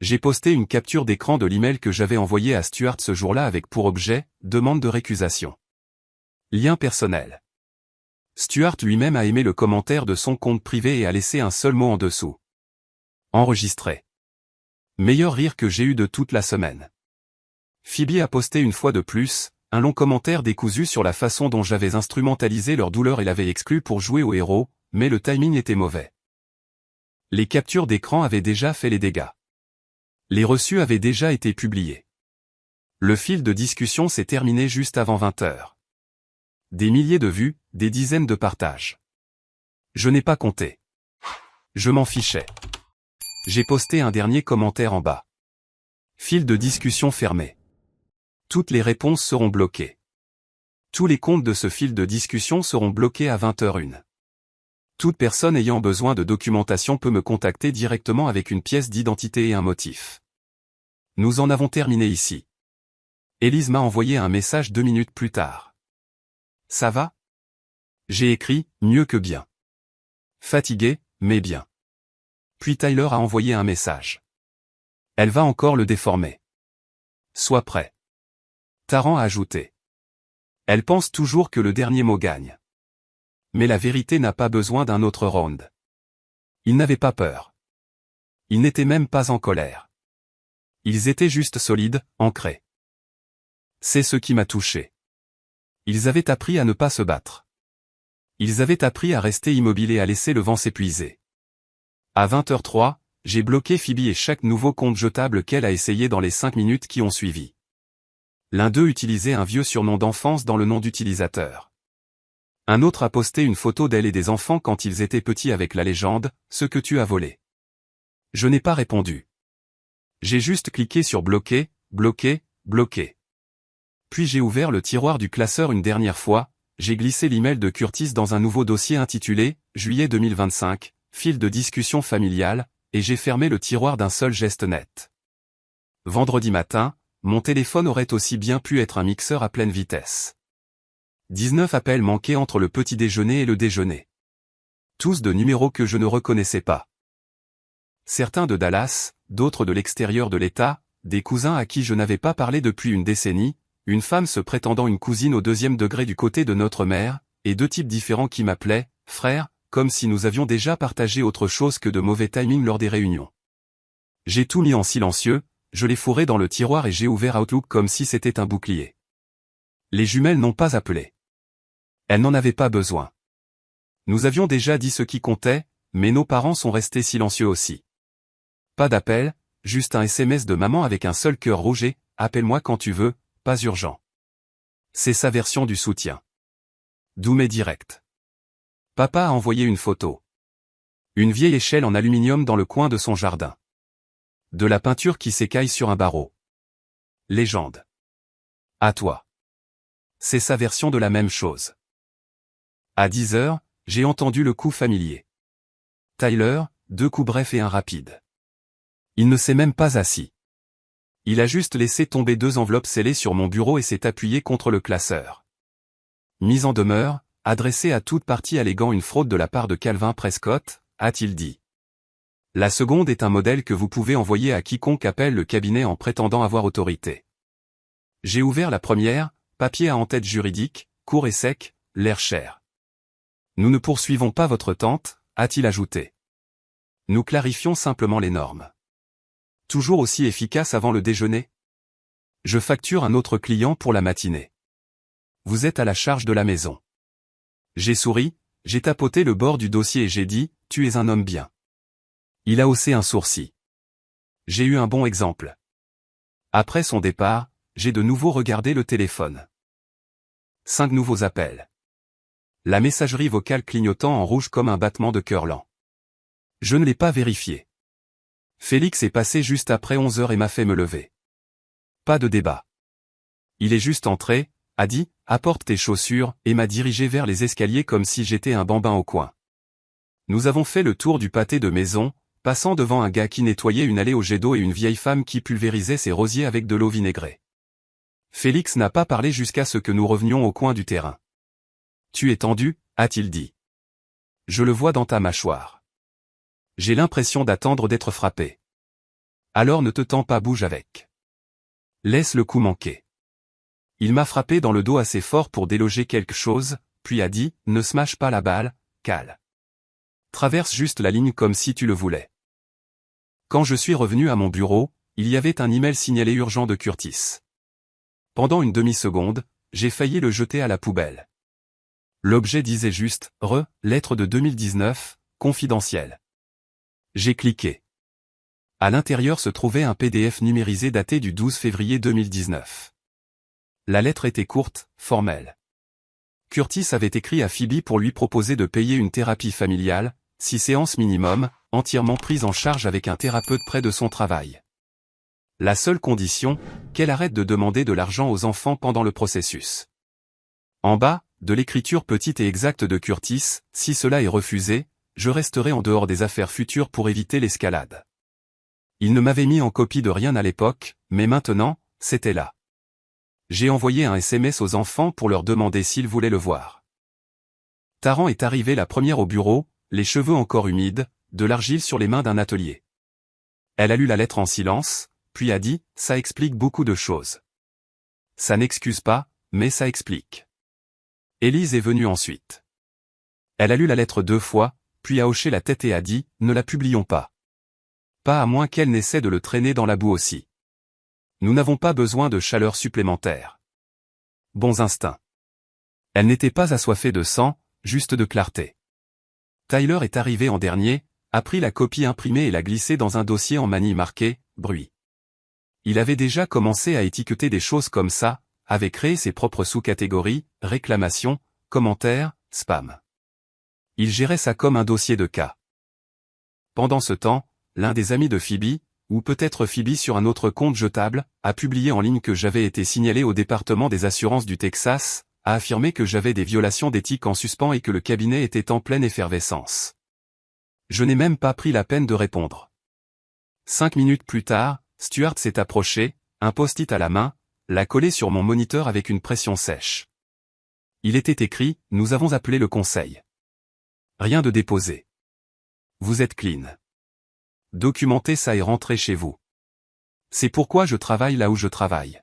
J'ai posté une capture d'écran de l'email que j'avais envoyé à Stuart ce jour-là avec pour objet « Demande de récusation ». Lien personnel. Stuart lui-même a aimé le commentaire de son compte privé et a laissé un seul mot en dessous. Enregistré. Meilleur rire que j'ai eu de toute la semaine. Phoebe a posté une fois de plus, un long commentaire décousu sur la façon dont j'avais instrumentalisé leur douleur et l'avais exclu pour jouer au héros, mais le timing était mauvais. Les captures d'écran avaient déjà fait les dégâts. Les reçus avaient déjà été publiés. Le fil de discussion s'est terminé juste avant 20 heures. Des milliers de vues, des dizaines de partages. Je n'ai pas compté. Je m'en fichais. J'ai posté un dernier commentaire en bas. Fil de discussion fermé. Toutes les réponses seront bloquées. Tous les comptes de ce fil de discussion seront bloqués à 20h01. Toute personne ayant besoin de documentation peut me contacter directement avec une pièce d'identité et un motif. Nous en avons terminé ici. Élise m'a envoyé un message 2 minutes plus tard. Ça va? J'ai écrit, mieux que bien. Fatigué, mais bien. Puis Tyler a envoyé un message. Elle va encore le déformer. Sois prêt. Taran a ajouté. Elle pense toujours que le dernier mot gagne. Mais la vérité n'a pas besoin d'un autre round. Ils n'avaient pas peur. Ils n'étaient même pas en colère. Ils étaient juste solides, ancrés. C'est ce qui m'a touché. Ils avaient appris à ne pas se battre. Ils avaient appris à rester immobiles et à laisser le vent s'épuiser. À 20h03, j'ai bloqué Phoebe et chaque nouveau compte jetable qu'elle a essayé dans les 5 minutes qui ont suivi. L'un d'eux utilisait un vieux surnom d'enfance dans le nom d'utilisateur. Un autre a posté une photo d'elle et des enfants quand ils étaient petits avec la légende « Ce que tu as volé ». Je n'ai pas répondu. J'ai juste cliqué sur bloquer, bloquer, bloquer. Puis j'ai ouvert le tiroir du classeur une dernière fois, j'ai glissé l'email de Curtis dans un nouveau dossier intitulé « Juillet 2025, fil de discussion familiale » et j'ai fermé le tiroir d'un seul geste net. Vendredi matin, mon téléphone aurait aussi bien pu être un mixeur à pleine vitesse. 19 appels manqués entre le petit déjeuner et le déjeuner. Tous de numéros que je ne reconnaissais pas. Certains de Dallas, d'autres de l'extérieur de l'État, des cousins à qui je n'avais pas parlé depuis une décennie, une femme se prétendant une cousine au 2e degré du côté de notre mère, et 2 types différents qui m'appelaient « frère », comme si nous avions déjà partagé autre chose que de mauvais timing lors des réunions. J'ai tout mis en silencieux, je l'ai fourré dans le tiroir et j'ai ouvert Outlook comme si c'était un bouclier. Les jumelles n'ont pas appelé. Elles n'en avaient pas besoin. Nous avions déjà dit ce qui comptait, mais nos parents sont restés silencieux aussi. Pas d'appel, juste un SMS de maman avec un seul cœur rouge et « appelle-moi quand tu veux, pas urgent ». C'est sa version du soutien. D'où mes directs. Papa a envoyé une photo. Une vieille échelle en aluminium dans le coin de son jardin. De la peinture qui s'écaille sur un barreau. Légende. À toi. C'est sa version de la même chose. À 10h, j'ai entendu le coup familier. Tyler, 2 coups brefs et un rapide. Il ne s'est même pas assis. Il a juste laissé tomber 2 enveloppes scellées sur mon bureau et s'est appuyé contre le classeur. Mise en demeure, adressée à toute partie alléguant une fraude de la part de Calvin Prescott, a-t-il dit. La seconde est un modèle que vous pouvez envoyer à quiconque appelle le cabinet en prétendant avoir autorité. J'ai ouvert la première, papier à en-tête juridique, court et sec, l'air cher. Nous ne poursuivons pas votre tante, a-t-il ajouté. Nous clarifions simplement les normes. Toujours aussi efficace avant le déjeuner? Je facture un autre client pour la matinée. Vous êtes à la charge de la maison. J'ai souri, j'ai tapoté le bord du dossier et j'ai dit, tu es un homme bien. Il a haussé un sourcil. J'ai eu un bon exemple. Après son départ, j'ai de nouveau regardé le téléphone. 5 nouveaux appels. La messagerie vocale clignotant en rouge comme un battement de cœur lent. Je ne l'ai pas vérifié. Félix est passé juste après 11h et m'a fait me lever. Pas de débat. Il est juste entré, a dit, apporte tes chaussures, et m'a dirigé vers les escaliers comme si j'étais un bambin au coin. Nous avons fait le tour du pâté de maison, passant devant un gars qui nettoyait une allée au jet d'eau et une vieille femme qui pulvérisait ses rosiers avec de l'eau vinaigrée. Félix n'a pas parlé jusqu'à ce que nous revenions au coin du terrain. Tu es tendu, a-t-il dit. Je le vois dans ta mâchoire. J'ai l'impression d'attendre d'être frappé. Alors ne te tends pas, bouge avec. Laisse le coup manquer. Il m'a frappé dans le dos assez fort pour déloger quelque chose, puis a dit, ne smash pas la balle, cale. Traverse juste la ligne comme si tu le voulais. Quand je suis revenu à mon bureau, il y avait un email signalé urgent de Curtis. Pendant une demi-seconde, j'ai failli le jeter à la poubelle. L'objet disait juste, lettre de 2019, confidentielle. J'ai cliqué. À l'intérieur se trouvait un PDF numérisé daté du 12 février 2019. La lettre était courte, formelle. Curtis avait écrit à Phoebe pour lui proposer de payer une thérapie familiale, 6 séances minimum, entièrement prises en charge avec un thérapeute près de son travail. La seule condition, qu'elle arrête de demander de l'argent aux enfants pendant le processus. En bas, de l'écriture petite et exacte de Curtis, si cela est refusé, je resterai en dehors des affaires futures pour éviter l'escalade. Il ne m'avait mis en copie de rien à l'époque, mais maintenant, c'était là. J'ai envoyé un SMS aux enfants pour leur demander s'ils voulaient le voir. Taran est arrivé la première au bureau, les cheveux encore humides, de l'argile sur les mains d'un atelier. Elle a lu la lettre en silence, puis a dit, ça explique beaucoup de choses. Ça n'excuse pas, mais ça explique. Élise est venue ensuite. Elle a lu la lettre 2 fois, puis a hoché la tête et a dit, ne la publions pas. Pas à moins qu'elle n'essaie de le traîner dans la boue aussi. Nous n'avons pas besoin de chaleur supplémentaire. Bons instincts. Elle n'était pas assoiffée de sang, juste de clarté. Tyler est arrivé en dernier, a pris la copie imprimée et l'a glissée dans un dossier en manille marqué « Bruit ». Il avait déjà commencé à étiqueter des choses comme ça, avait créé ses propres sous-catégories, réclamations, commentaires, spam. Il gérait ça comme un dossier de cas. Pendant ce temps, l'un des amis de Phoebe, ou peut-être Phoebe sur un autre compte jetable, a publié en ligne que j'avais été signalé au département des assurances du Texas, a affirmé que j'avais des violations d'éthique en suspens et que le cabinet était en pleine effervescence. Je n'ai même pas pris la peine de répondre. 5 minutes plus tard, Stuart s'est approché, un post-it à la main, l'a collé sur mon moniteur avec une pression sèche. Il était écrit « Nous avons appelé le conseil. Rien de déposé. Vous êtes clean. Documentez ça et rentrez chez vous. C'est pourquoi je travaille là où je travaille.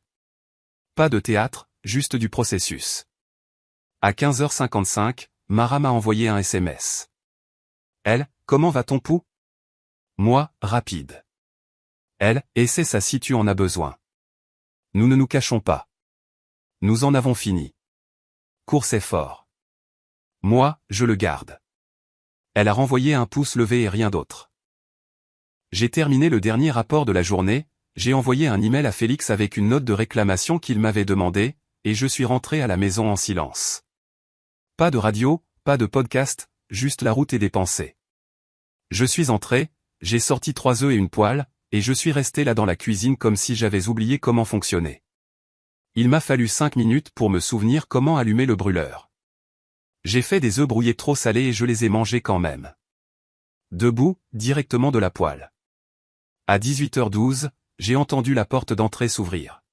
Pas de théâtre, juste du processus. » À 15h55, Mara m'a envoyé un SMS. Elle, comment va ton pouls? Moi, rapide. Elle, essaie ça si tu en as besoin. Nous ne nous cachons pas. Nous en avons fini. Course est fort. Moi, je le garde. Elle a renvoyé un pouce levé et rien d'autre. J'ai terminé le dernier rapport de la journée, j'ai envoyé un email à Félix avec une note de réclamation qu'il m'avait demandé, et je suis rentré à la maison en silence. Pas de radio, pas de podcast, juste la route et des pensées. Je suis entré, j'ai sorti 3 œufs et une poêle, et je suis resté là dans la cuisine comme si j'avais oublié comment fonctionner. Il m'a fallu 5 minutes pour me souvenir comment allumer le brûleur. J'ai fait des œufs brouillés trop salés et je les ai mangés quand même. Debout, directement de la poêle. À 18h12, j'ai entendu la porte d'entrée s'ouvrir.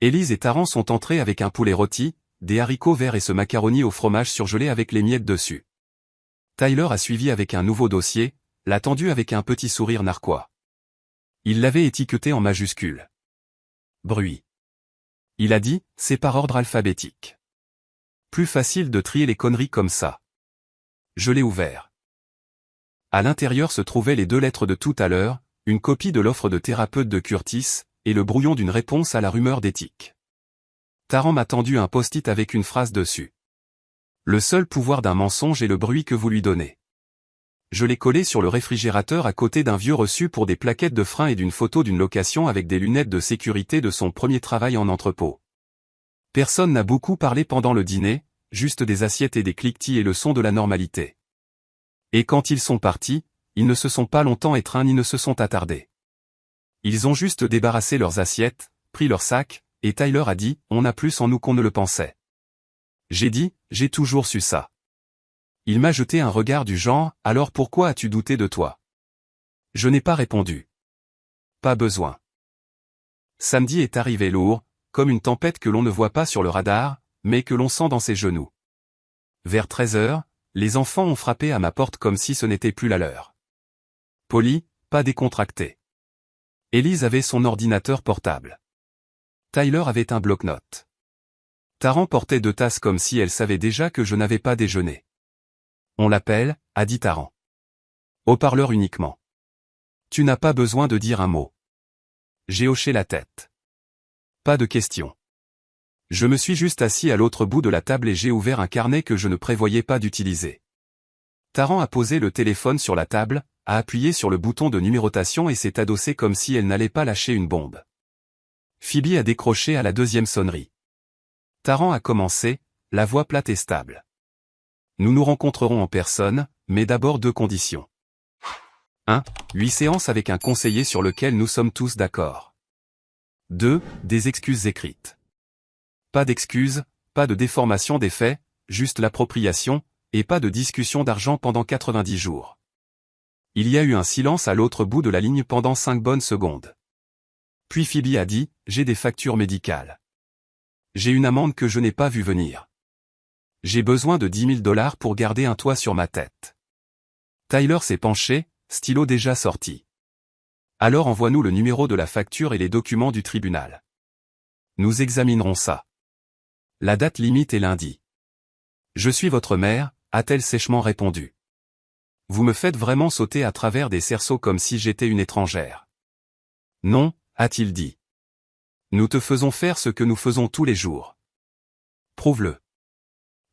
Élise et Taran sont entrés avec un poulet rôti, des haricots verts et ce macaroni au fromage surgelé avec les miettes dessus. Tyler a suivi avec un nouveau dossier, l'a tendu avec un petit sourire narquois. Il l'avait étiqueté en majuscule. Bruit. Il a dit, c'est par ordre alphabétique. Plus facile de trier les conneries comme ça. Je l'ai ouvert. À l'intérieur se trouvaient les 2 lettres de tout à l'heure, une copie de l'offre de thérapeute de Curtis, et le brouillon d'une réponse à la rumeur d'éthique. Taran m'a tendu un post-it avec une phrase dessus. Le seul pouvoir d'un mensonge est le bruit que vous lui donnez. Je l'ai collé sur le réfrigérateur à côté d'un vieux reçu pour des plaquettes de frein et d'une photo d'une location avec des lunettes de sécurité de son premier travail en entrepôt. Personne n'a beaucoup parlé pendant le dîner, juste des assiettes et des cliquetis et le son de la normalité. Et quand ils sont partis, ils ne se sont pas longtemps étreints ni ne se sont attardés. Ils ont juste débarrassé leurs assiettes, pris leurs sacs, et Tyler a dit, on a plus en nous qu'on ne le pensait. J'ai dit, j'ai toujours su ça. Il m'a jeté un regard du genre, alors pourquoi as-tu douté de toi? Je n'ai pas répondu. Pas besoin. Samedi est arrivé lourd, comme une tempête que l'on ne voit pas sur le radar, mais que l'on sent dans ses genoux. Vers 13h, les enfants ont frappé à ma porte comme si ce n'était plus la leur. Poli, pas décontracté. Élise avait son ordinateur portable. Tyler avait un bloc-notes. Taran portait 2 tasses comme si elle savait déjà que je n'avais pas déjeuné. On l'appelle, a dit Taran. Haut-parleur uniquement. Tu n'as pas besoin de dire un mot. J'ai hoché la tête. Pas de question. Je me suis juste assis à l'autre bout de la table et j'ai ouvert un carnet que je ne prévoyais pas d'utiliser. Taran a posé le téléphone sur la table, a appuyé sur le bouton de numérotation et s'est adossée comme si elle n'allait pas lâcher une bombe. Phoebe a décroché à la deuxième sonnerie. Taran a commencé, la voix plate et stable. Nous nous rencontrerons en personne, mais d'abord 2 conditions. 1. 8 séances avec un conseiller sur lequel nous sommes tous d'accord. 2. Des excuses écrites. Pas d'excuses, pas de déformation des faits, juste l'appropriation, et pas de discussion d'argent pendant 90 jours. Il y a eu un silence à l'autre bout de la ligne pendant 5 bonnes secondes. Puis Phoebe a dit, j'ai des factures médicales. J'ai une amende que je n'ai pas vue venir. J'ai besoin de 10 000 $ pour garder un toit sur ma tête. Tyler s'est penché, stylo déjà sorti. Alors envoie-nous le numéro de la facture et les documents du tribunal. Nous examinerons ça. La date limite est lundi. Je suis votre mère, a-t-elle sèchement répondu. Vous me faites vraiment sauter à travers des cerceaux comme si j'étais une étrangère. Non, a-t-il dit. Nous te faisons faire ce que nous faisons tous les jours. Prouve-le.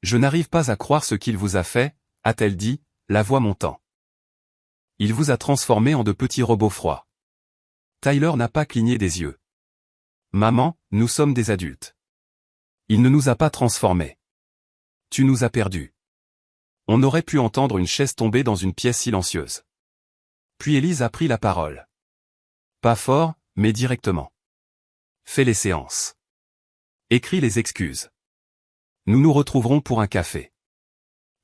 Je n'arrive pas à croire ce qu'il vous a fait, a-t-elle dit, la voix montant. Il vous a transformé en de petits robots froids. Tyler n'a pas cligné des yeux. Maman, nous sommes des adultes. Il ne nous a pas transformés. Tu nous as perdus. On aurait pu entendre une chaise tomber dans une pièce silencieuse. Puis Élise a pris la parole. Pas fort, mais directement. Fais les séances. Écris les excuses. Nous nous retrouverons pour un café.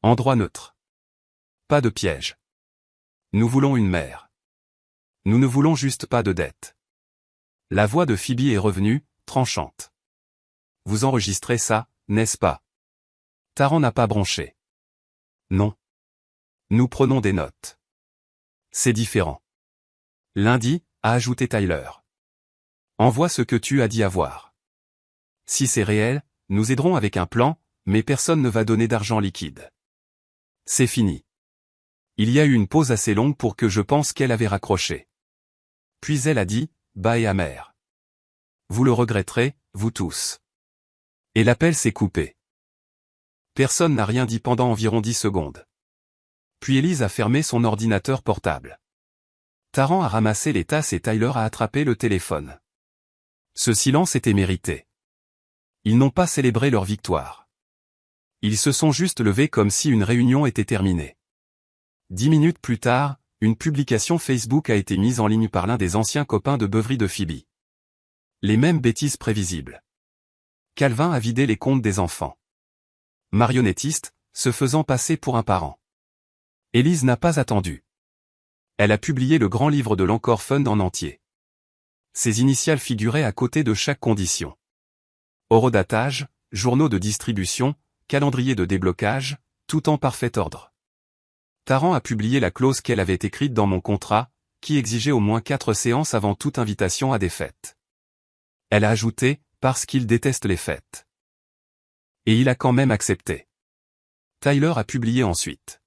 Endroit neutre. Pas de piège. Nous voulons une mère. Nous ne voulons juste pas de dette. La voix de Phoebe est revenue, tranchante. Vous enregistrez ça, n'est-ce pas? Taran n'a pas bronché. Non. Nous prenons des notes. C'est différent. Lundi, a ajouté Tyler. Envoie ce que tu as dit avoir. Si c'est réel, nous aiderons avec un plan, mais personne ne va donner d'argent liquide. C'est fini. Il y a eu une pause assez longue pour que je pense qu'elle avait raccroché. Puis elle a dit, bas et amer. Vous le regretterez, vous tous. Et l'appel s'est coupé. Personne n'a rien dit pendant environ 10 secondes. Puis Élise a fermé son ordinateur portable. Taran a ramassé les tasses et Tyler a attrapé le téléphone. Ce silence était mérité. Ils n'ont pas célébré leur victoire. Ils se sont juste levés comme si une réunion était terminée. 10 minutes plus tard, une publication Facebook a été mise en ligne par l'un des anciens copains de beuverie de Phoebe. Les mêmes bêtises prévisibles. Calvin a vidé les comptes des enfants. Marionnettiste, se faisant passer pour un parent. Élise n'a pas attendu. Elle a publié le grand livre de l'Encore Fund en entier. Ses initiales figuraient à côté de chaque condition. Horodatage, journaux de distribution, calendrier de déblocage, tout en parfait ordre. Taran a publié la clause qu'elle avait écrite dans mon contrat, qui exigeait au moins 4 séances avant toute invitation à des fêtes. Elle a ajouté, parce qu'il déteste les fêtes. Et il a quand même accepté. Tyler a publié ensuite.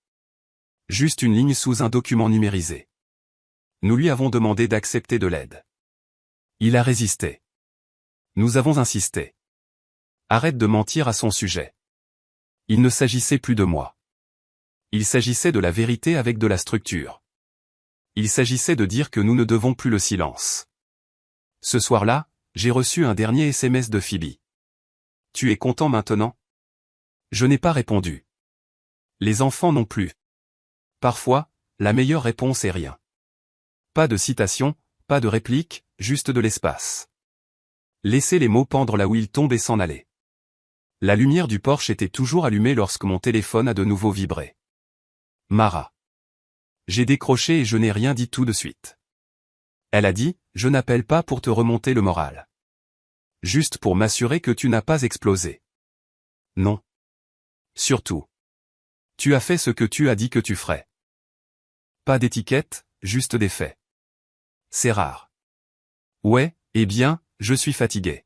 Juste une ligne sous un document numérisé. Nous lui avons demandé d'accepter de l'aide. Il a résisté. Nous avons insisté. Arrête de mentir à son sujet. Il ne s'agissait plus de moi. Il s'agissait de la vérité avec de la structure. Il s'agissait de dire que nous ne devons plus le silence. Ce soir-là, j'ai reçu un dernier SMS de Phoebe. Tu es content maintenant? Je n'ai pas répondu. Les enfants non plus. Parfois, la meilleure réponse est rien. Pas de citation, pas de réplique, juste de l'espace. Laisser les mots pendre là où ils tombent et s'en aller. La lumière du porche était toujours allumée lorsque mon téléphone a de nouveau vibré. Mara. J'ai décroché et je n'ai rien dit tout de suite. Elle a dit, je n'appelle pas pour te remonter le moral. Juste pour m'assurer que tu n'as pas explosé. Non. Surtout. Tu as fait ce que tu as dit que tu ferais. Pas d'étiquette, juste des faits. C'est rare. Ouais, eh bien, je suis fatigué.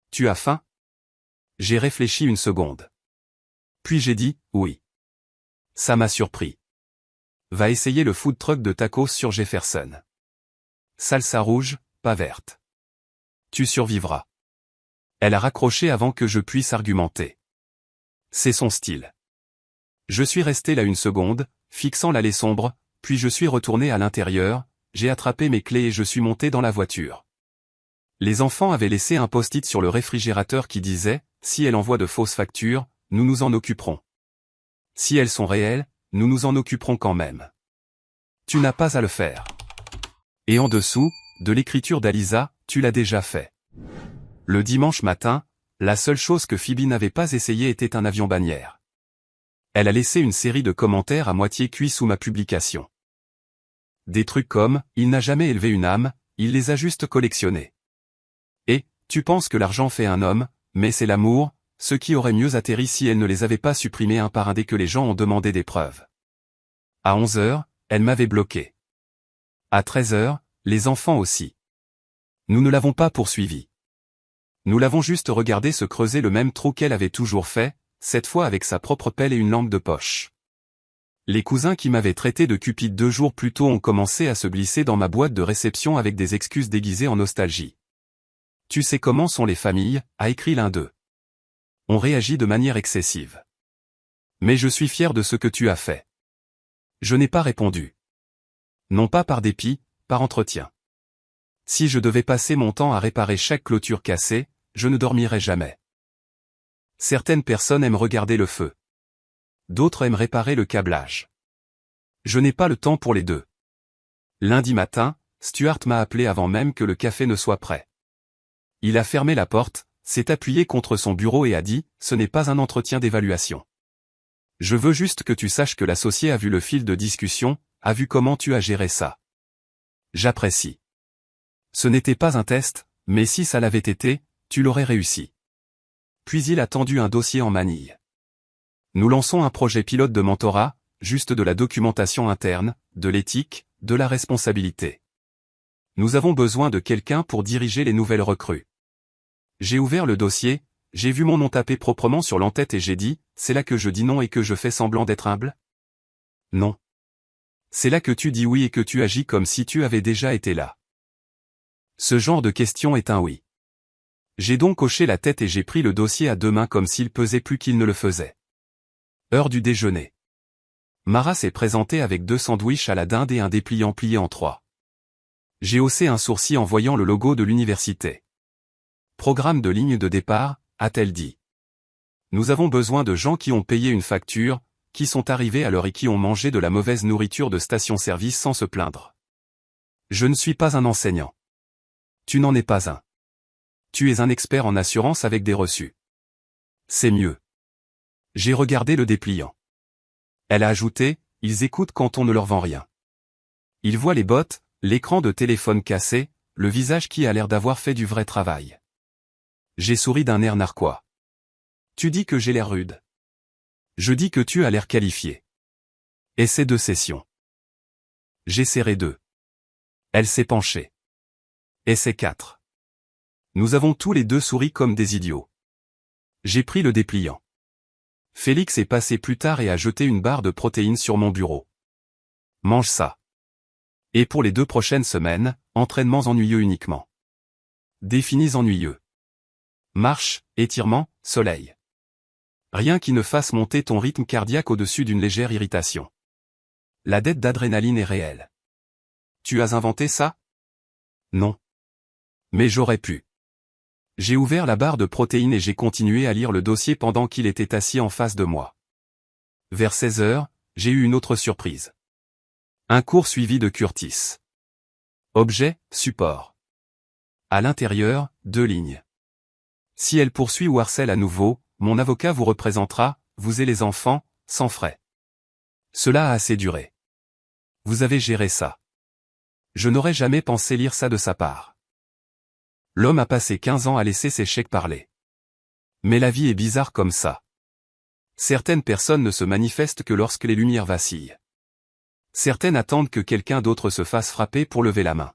Tu as faim? J'ai réfléchi une seconde. Puis j'ai dit, oui. Ça m'a surpris. Va essayer le food truck de tacos sur Jefferson. Salsa rouge, pas verte. Tu survivras. Elle a raccroché avant que je puisse argumenter. C'est son style. Je suis resté là une seconde, fixant l'allée sombre, Puis je suis retourné à l'intérieur, j'ai attrapé mes clés et je suis monté dans la voiture. Les enfants avaient laissé un post-it sur le réfrigérateur qui disait « Si elle envoie de fausses factures, nous nous en occuperons. Si elles sont réelles, nous nous en occuperons quand même. Tu n'as pas à le faire. » Et en dessous, de l'écriture d'Alisa, « Tu l'as déjà fait. » Le dimanche matin, la seule chose que Phoebe n'avait pas essayé était un avion bannière. Elle a laissé une série de commentaires à moitié cuits sous ma publication. Des trucs comme « Il n'a jamais élevé une âme, il les a juste collectionnés. » Et « Tu penses que l'argent fait un homme, mais c'est l'amour, ce qui aurait mieux atterri si elle ne les avait pas supprimés un par un dès que les gens ont demandé des preuves. » À 11h, elle m'avait bloqué. À 13h, les enfants aussi. Nous ne l'avons pas poursuivi. Nous l'avons juste regardé se creuser le même trou qu'elle avait toujours fait, cette fois avec sa propre pelle et une lampe de poche. Les cousins qui m'avaient traité de Cupide 2 jours plus tôt ont commencé à se glisser dans ma boîte de réception avec des excuses déguisées en nostalgie. « Tu sais comment sont les familles » a écrit l'un d'eux. On réagit de manière excessive. Mais je suis fier de ce que tu as fait. Je n'ai pas répondu. Non pas par dépit, par entretien. Si je devais passer mon temps à réparer chaque clôture cassée, je ne dormirais jamais. Certaines personnes aiment regarder le feu. D'autres aiment réparer le câblage. Je n'ai pas le temps pour les deux. Lundi matin, Stuart m'a appelé avant même que le café ne soit prêt. Il a fermé la porte, s'est appuyé contre son bureau et a dit « Ce n'est pas un entretien d'évaluation. Je veux juste que tu saches que l'associé a vu le fil de discussion, a vu comment tu as géré ça. J'apprécie. Ce n'était pas un test, mais si ça l'avait été, tu l'aurais réussi. » Puis il a tendu un dossier en manille. Nous lançons un projet pilote de mentorat, juste de la documentation interne, de l'éthique, de la responsabilité. Nous avons besoin de quelqu'un pour diriger les nouvelles recrues. J'ai ouvert le dossier, j'ai vu mon nom tapé proprement sur l'entête et j'ai dit, c'est là que je dis non et que je fais semblant d'être humble? Non. C'est là que tu dis oui et que tu agis comme si tu avais déjà été là. Ce genre de question est un oui. J'ai donc hoché la tête et j'ai pris le dossier à deux mains comme s'il pesait plus qu'il ne le faisait. Heure du déjeuner. Mara s'est présentée avec 2 sandwichs à la dinde et un dépliant plié en 3. J'ai haussé un sourcil en voyant le logo de l'université. Programme de ligne de départ, a-t-elle dit. Nous avons besoin de gens qui ont payé une facture, qui sont arrivés à l'heure et qui ont mangé de la mauvaise nourriture de station-service sans se plaindre. Je ne suis pas un enseignant. Tu n'en es pas un. Tu es un expert en assurance avec des reçus. C'est mieux. J'ai regardé le dépliant. Elle a ajouté, ils écoutent quand on ne leur vend rien. Ils voient les bottes, l'écran de téléphone cassé, le visage qui a l'air d'avoir fait du vrai travail. J'ai souri d'un air narquois. Tu dis que j'ai l'air rude. Je dis que tu as l'air qualifié. Essai de session. J'ai serré 2. Elle s'est penchée. Essai 4. Nous avons tous les deux souri comme des idiots. J'ai pris le dépliant. Félix est passé plus tard et a jeté une barre de protéines sur mon bureau. Mange ça. Et pour les 2 prochaines semaines, entraînements ennuyeux uniquement. Définis ennuyeux. Marche, étirement, soleil. Rien qui ne fasse monter ton rythme cardiaque au-dessus d'une légère irritation. La dette d'adrénaline est réelle. Tu as inventé ça? Non. Mais j'aurais pu. J'ai ouvert la barre de protéines et j'ai continué à lire le dossier pendant qu'il était assis en face de moi. Vers 16h, j'ai eu une autre surprise. Un cours suivi de Curtis. Objet, support. À l'intérieur, 2 lignes. Si elle poursuit ou harcèle à nouveau, mon avocat vous représentera, vous et les enfants, sans frais. Cela a assez duré. Vous avez géré ça. Je n'aurais jamais pensé lire ça de sa part. L'homme a passé 15 ans à laisser ses chèques parler. Mais la vie est bizarre comme ça. Certaines personnes ne se manifestent que lorsque les lumières vacillent. Certaines attendent que quelqu'un d'autre se fasse frapper pour lever la main.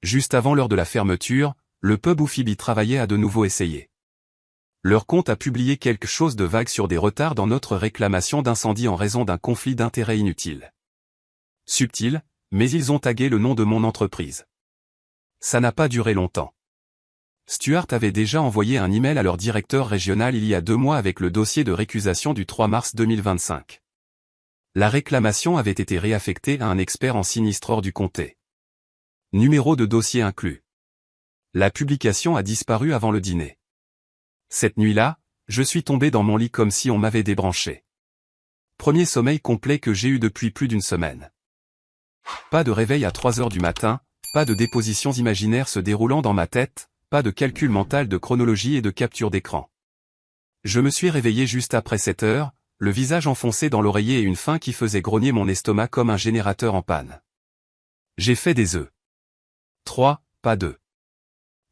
Juste avant l'heure de la fermeture, le pub où Phoebe travaillait a de nouveau essayé. Leur compte a publié quelque chose de vague sur des retards dans notre réclamation d'incendie en raison d'un conflit d'intérêts inutile. Subtil, mais ils ont tagué le nom de mon entreprise. Ça n'a pas duré longtemps. Stuart avait déjà envoyé un email à leur directeur régional il y a 2 mois avec le dossier de récusation du 3 mars 2025. La réclamation avait été réaffectée à un expert en sinistre hors du comté. Numéro de dossier inclus. La publication a disparu avant le dîner. Cette nuit-là, je suis tombé dans mon lit comme si on m'avait débranché. Premier sommeil complet que j'ai eu depuis plus d'une semaine. Pas de réveil à 3 heures du matin, pas de dépositions imaginaires se déroulant dans ma tête, pas de calcul mental de chronologie et de capture d'écran. Je me suis réveillé juste après 7 heures, le visage enfoncé dans l'oreiller et une faim qui faisait grogner mon estomac comme un générateur en panne. J'ai fait des œufs. 3, pas 2.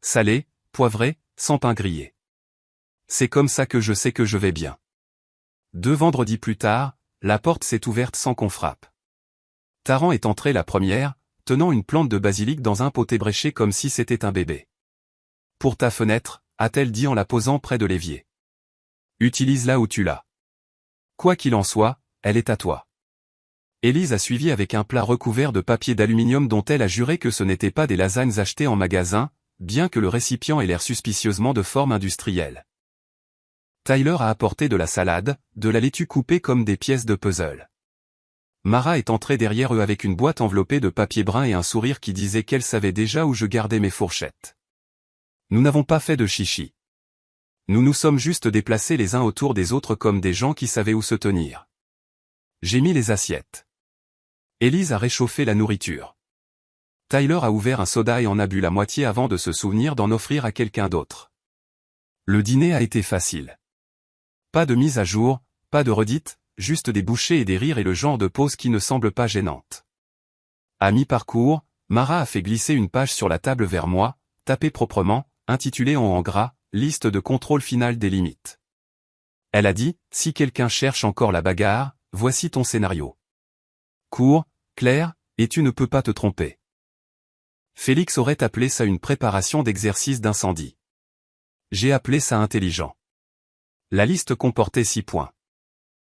Salés, poivrés, sans pain grillé. C'est comme ça que je sais que je vais bien. 2 vendredis plus tard, la porte s'est ouverte sans qu'on frappe. Taran est entrée la première, tenant une plante de basilic dans un pot ébréché comme si c'était un bébé. Pour ta fenêtre, a-t-elle dit en la posant près de l'évier. Utilise-la où tu l'as. Quoi qu'il en soit, elle est à toi. Élise a suivi avec un plat recouvert de papier d'aluminium dont elle a juré que ce n'étaient pas des lasagnes achetées en magasin, bien que le récipient ait l'air suspicieusement de forme industrielle. Tyler a apporté de la salade, de la laitue coupée comme des pièces de puzzle. Mara est entrée derrière eux avec une boîte enveloppée de papier brun et un sourire qui disait qu'elle savait déjà où je gardais mes fourchettes. Nous n'avons pas fait de chichi. Nous nous sommes juste déplacés les uns autour des autres comme des gens qui savaient où se tenir. J'ai mis les assiettes. Élise a réchauffé la nourriture. Tyler a ouvert un soda et en a bu la moitié avant de se souvenir d'en offrir à quelqu'un d'autre. Le dîner a été facile. Pas de mise à jour, pas de redites, juste des bouchées et des rires et le genre de pause qui ne semble pas gênante. À mi-parcours, Mara a fait glisser une page sur la table vers moi, tapée proprement, intitulée en gras, liste de contrôle final des limites. Elle a dit, si quelqu'un cherche encore la bagarre, voici ton scénario. Court, clair, et tu ne peux pas te tromper. Félix aurait appelé ça une préparation d'exercice d'incendie. J'ai appelé ça intelligent. La liste comportait 6 points.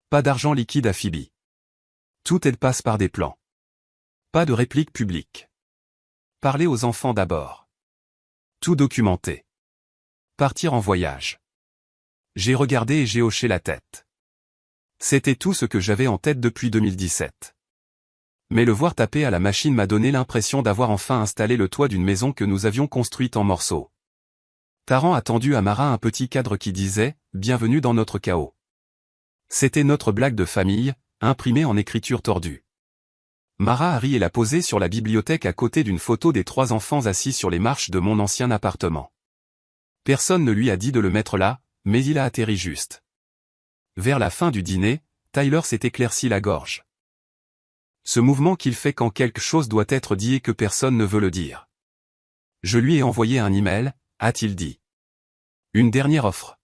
Pas d'argent liquide à Phoebe. Tout elle passe par des plans. Pas de réplique publique. Parler aux enfants d'abord. Tout documenté. Partir en voyage. J'ai regardé et j'ai hoché la tête. C'était tout ce que j'avais en tête depuis 2017. Mais le voir taper à la machine m'a donné l'impression d'avoir enfin installé le toit d'une maison que nous avions construite en morceaux. Taran a tendu à Mara un petit cadre qui disait « Bienvenue dans notre chaos ». C'était notre blague de famille, imprimée en écriture tordue. Mara a ri et l'a posée sur la bibliothèque à côté d'une photo des 3 enfants assis sur les marches de mon ancien appartement. Personne ne lui a dit de le mettre là, mais il a atterri juste. Vers la fin du dîner, Tyler s'est éclairci la gorge. Ce mouvement qu'il fait quand quelque chose doit être dit et que personne ne veut le dire. Je lui ai envoyé un email, a-t-il dit. Une dernière offre.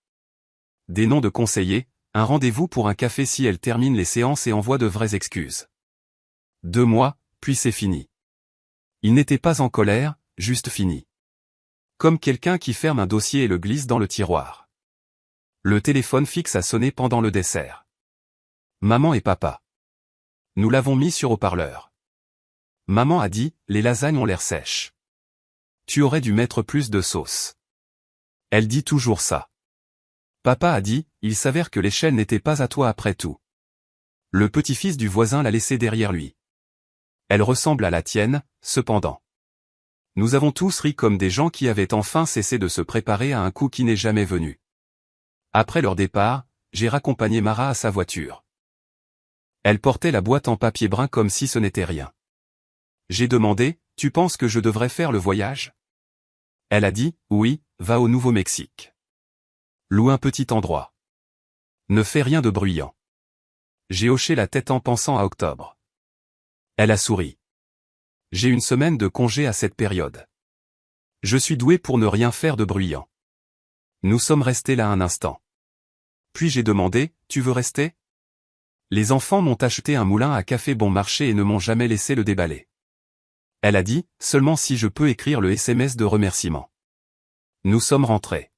Des noms de conseillers, un rendez-vous pour un café si elle termine les séances et envoie de vraies excuses. 2 mois, puis c'est fini. Il n'était pas en colère, juste fini. Comme quelqu'un qui ferme un dossier et le glisse dans le tiroir. Le téléphone fixe a sonné pendant le dessert. Maman et papa. Nous l'avons mis sur haut-parleur. Maman a dit, les lasagnes ont l'air sèches. Tu aurais dû mettre plus de sauce. Elle dit toujours ça. Papa a dit, il s'avère que l'échelle n'était pas à toi après tout. Le petit-fils du voisin l'a laissée derrière lui. Elle ressemble à la tienne, cependant. Nous avons tous ri comme des gens qui avaient enfin cessé de se préparer à un coup qui n'est jamais venu. Après leur départ, j'ai raccompagné Mara à sa voiture. Elle portait la boîte en papier brun comme si ce n'était rien. J'ai demandé, tu penses que je devrais faire le voyage? Elle a dit, oui, va au Nouveau-Mexique. Loue un petit endroit. Ne fais rien de bruyant. J'ai hoché la tête en pensant à octobre. Elle a souri. J'ai une semaine de congé à cette période. Je suis doué pour ne rien faire de bruyant. Nous sommes restés là un instant. Puis j'ai demandé, tu veux rester? Les enfants m'ont acheté un moulin à café bon marché et ne m'ont jamais laissé le déballer. Elle a dit, seulement si je peux écrire le SMS de remerciement. Nous sommes rentrés.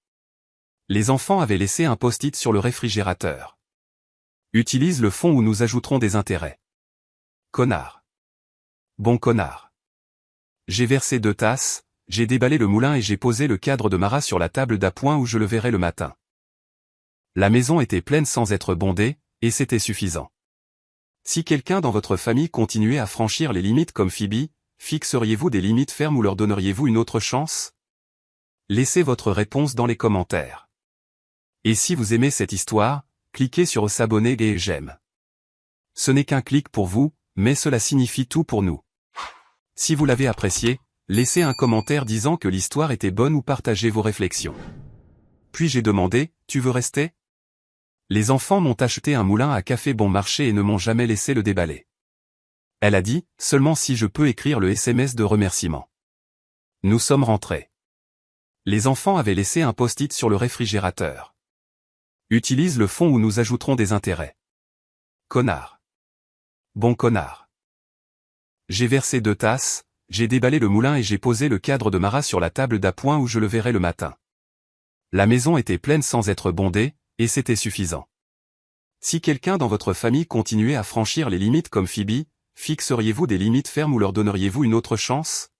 Les enfants avaient laissé un post-it sur le réfrigérateur. Utilise le fond où nous ajouterons des intérêts. Connard. Bon connard. J'ai versé 2 tasses, j'ai déballé le moulin et j'ai posé le cadre de Mara sur la table d'appoint où je le verrai le matin. La maison était pleine sans être bondée, et c'était suffisant. Si quelqu'un dans votre famille continuait à franchir les limites comme Phoebe, fixeriez-vous des limites fermes ou leur donneriez-vous une autre chance? Laissez votre réponse dans les commentaires. Et si vous aimez cette histoire, cliquez sur s'abonner et j'aime. Ce n'est qu'un clic pour vous, mais cela signifie tout pour nous. Si vous l'avez apprécié, laissez un commentaire disant que l'histoire était bonne ou partagez vos réflexions. Puis j'ai demandé, tu veux rester? Les enfants m'ont acheté un moulin à café bon marché et ne m'ont jamais laissé le déballer. Elle a dit, seulement si je peux écrire le SMS de remerciement. Nous sommes rentrés. Les enfants avaient laissé un post-it sur le réfrigérateur. Utilise le fond où nous ajouterons des intérêts. Connard. Bon connard. J'ai versé 2 tasses, j'ai déballé le moulin et j'ai posé le cadre de Mara sur la table d'appoint où je le verrai le matin. La maison était pleine sans être bondée, et c'était suffisant. Si quelqu'un dans votre famille continuait à franchir les limites comme Phoebe, fixeriez-vous des limites fermes ou leur donneriez-vous une autre chance?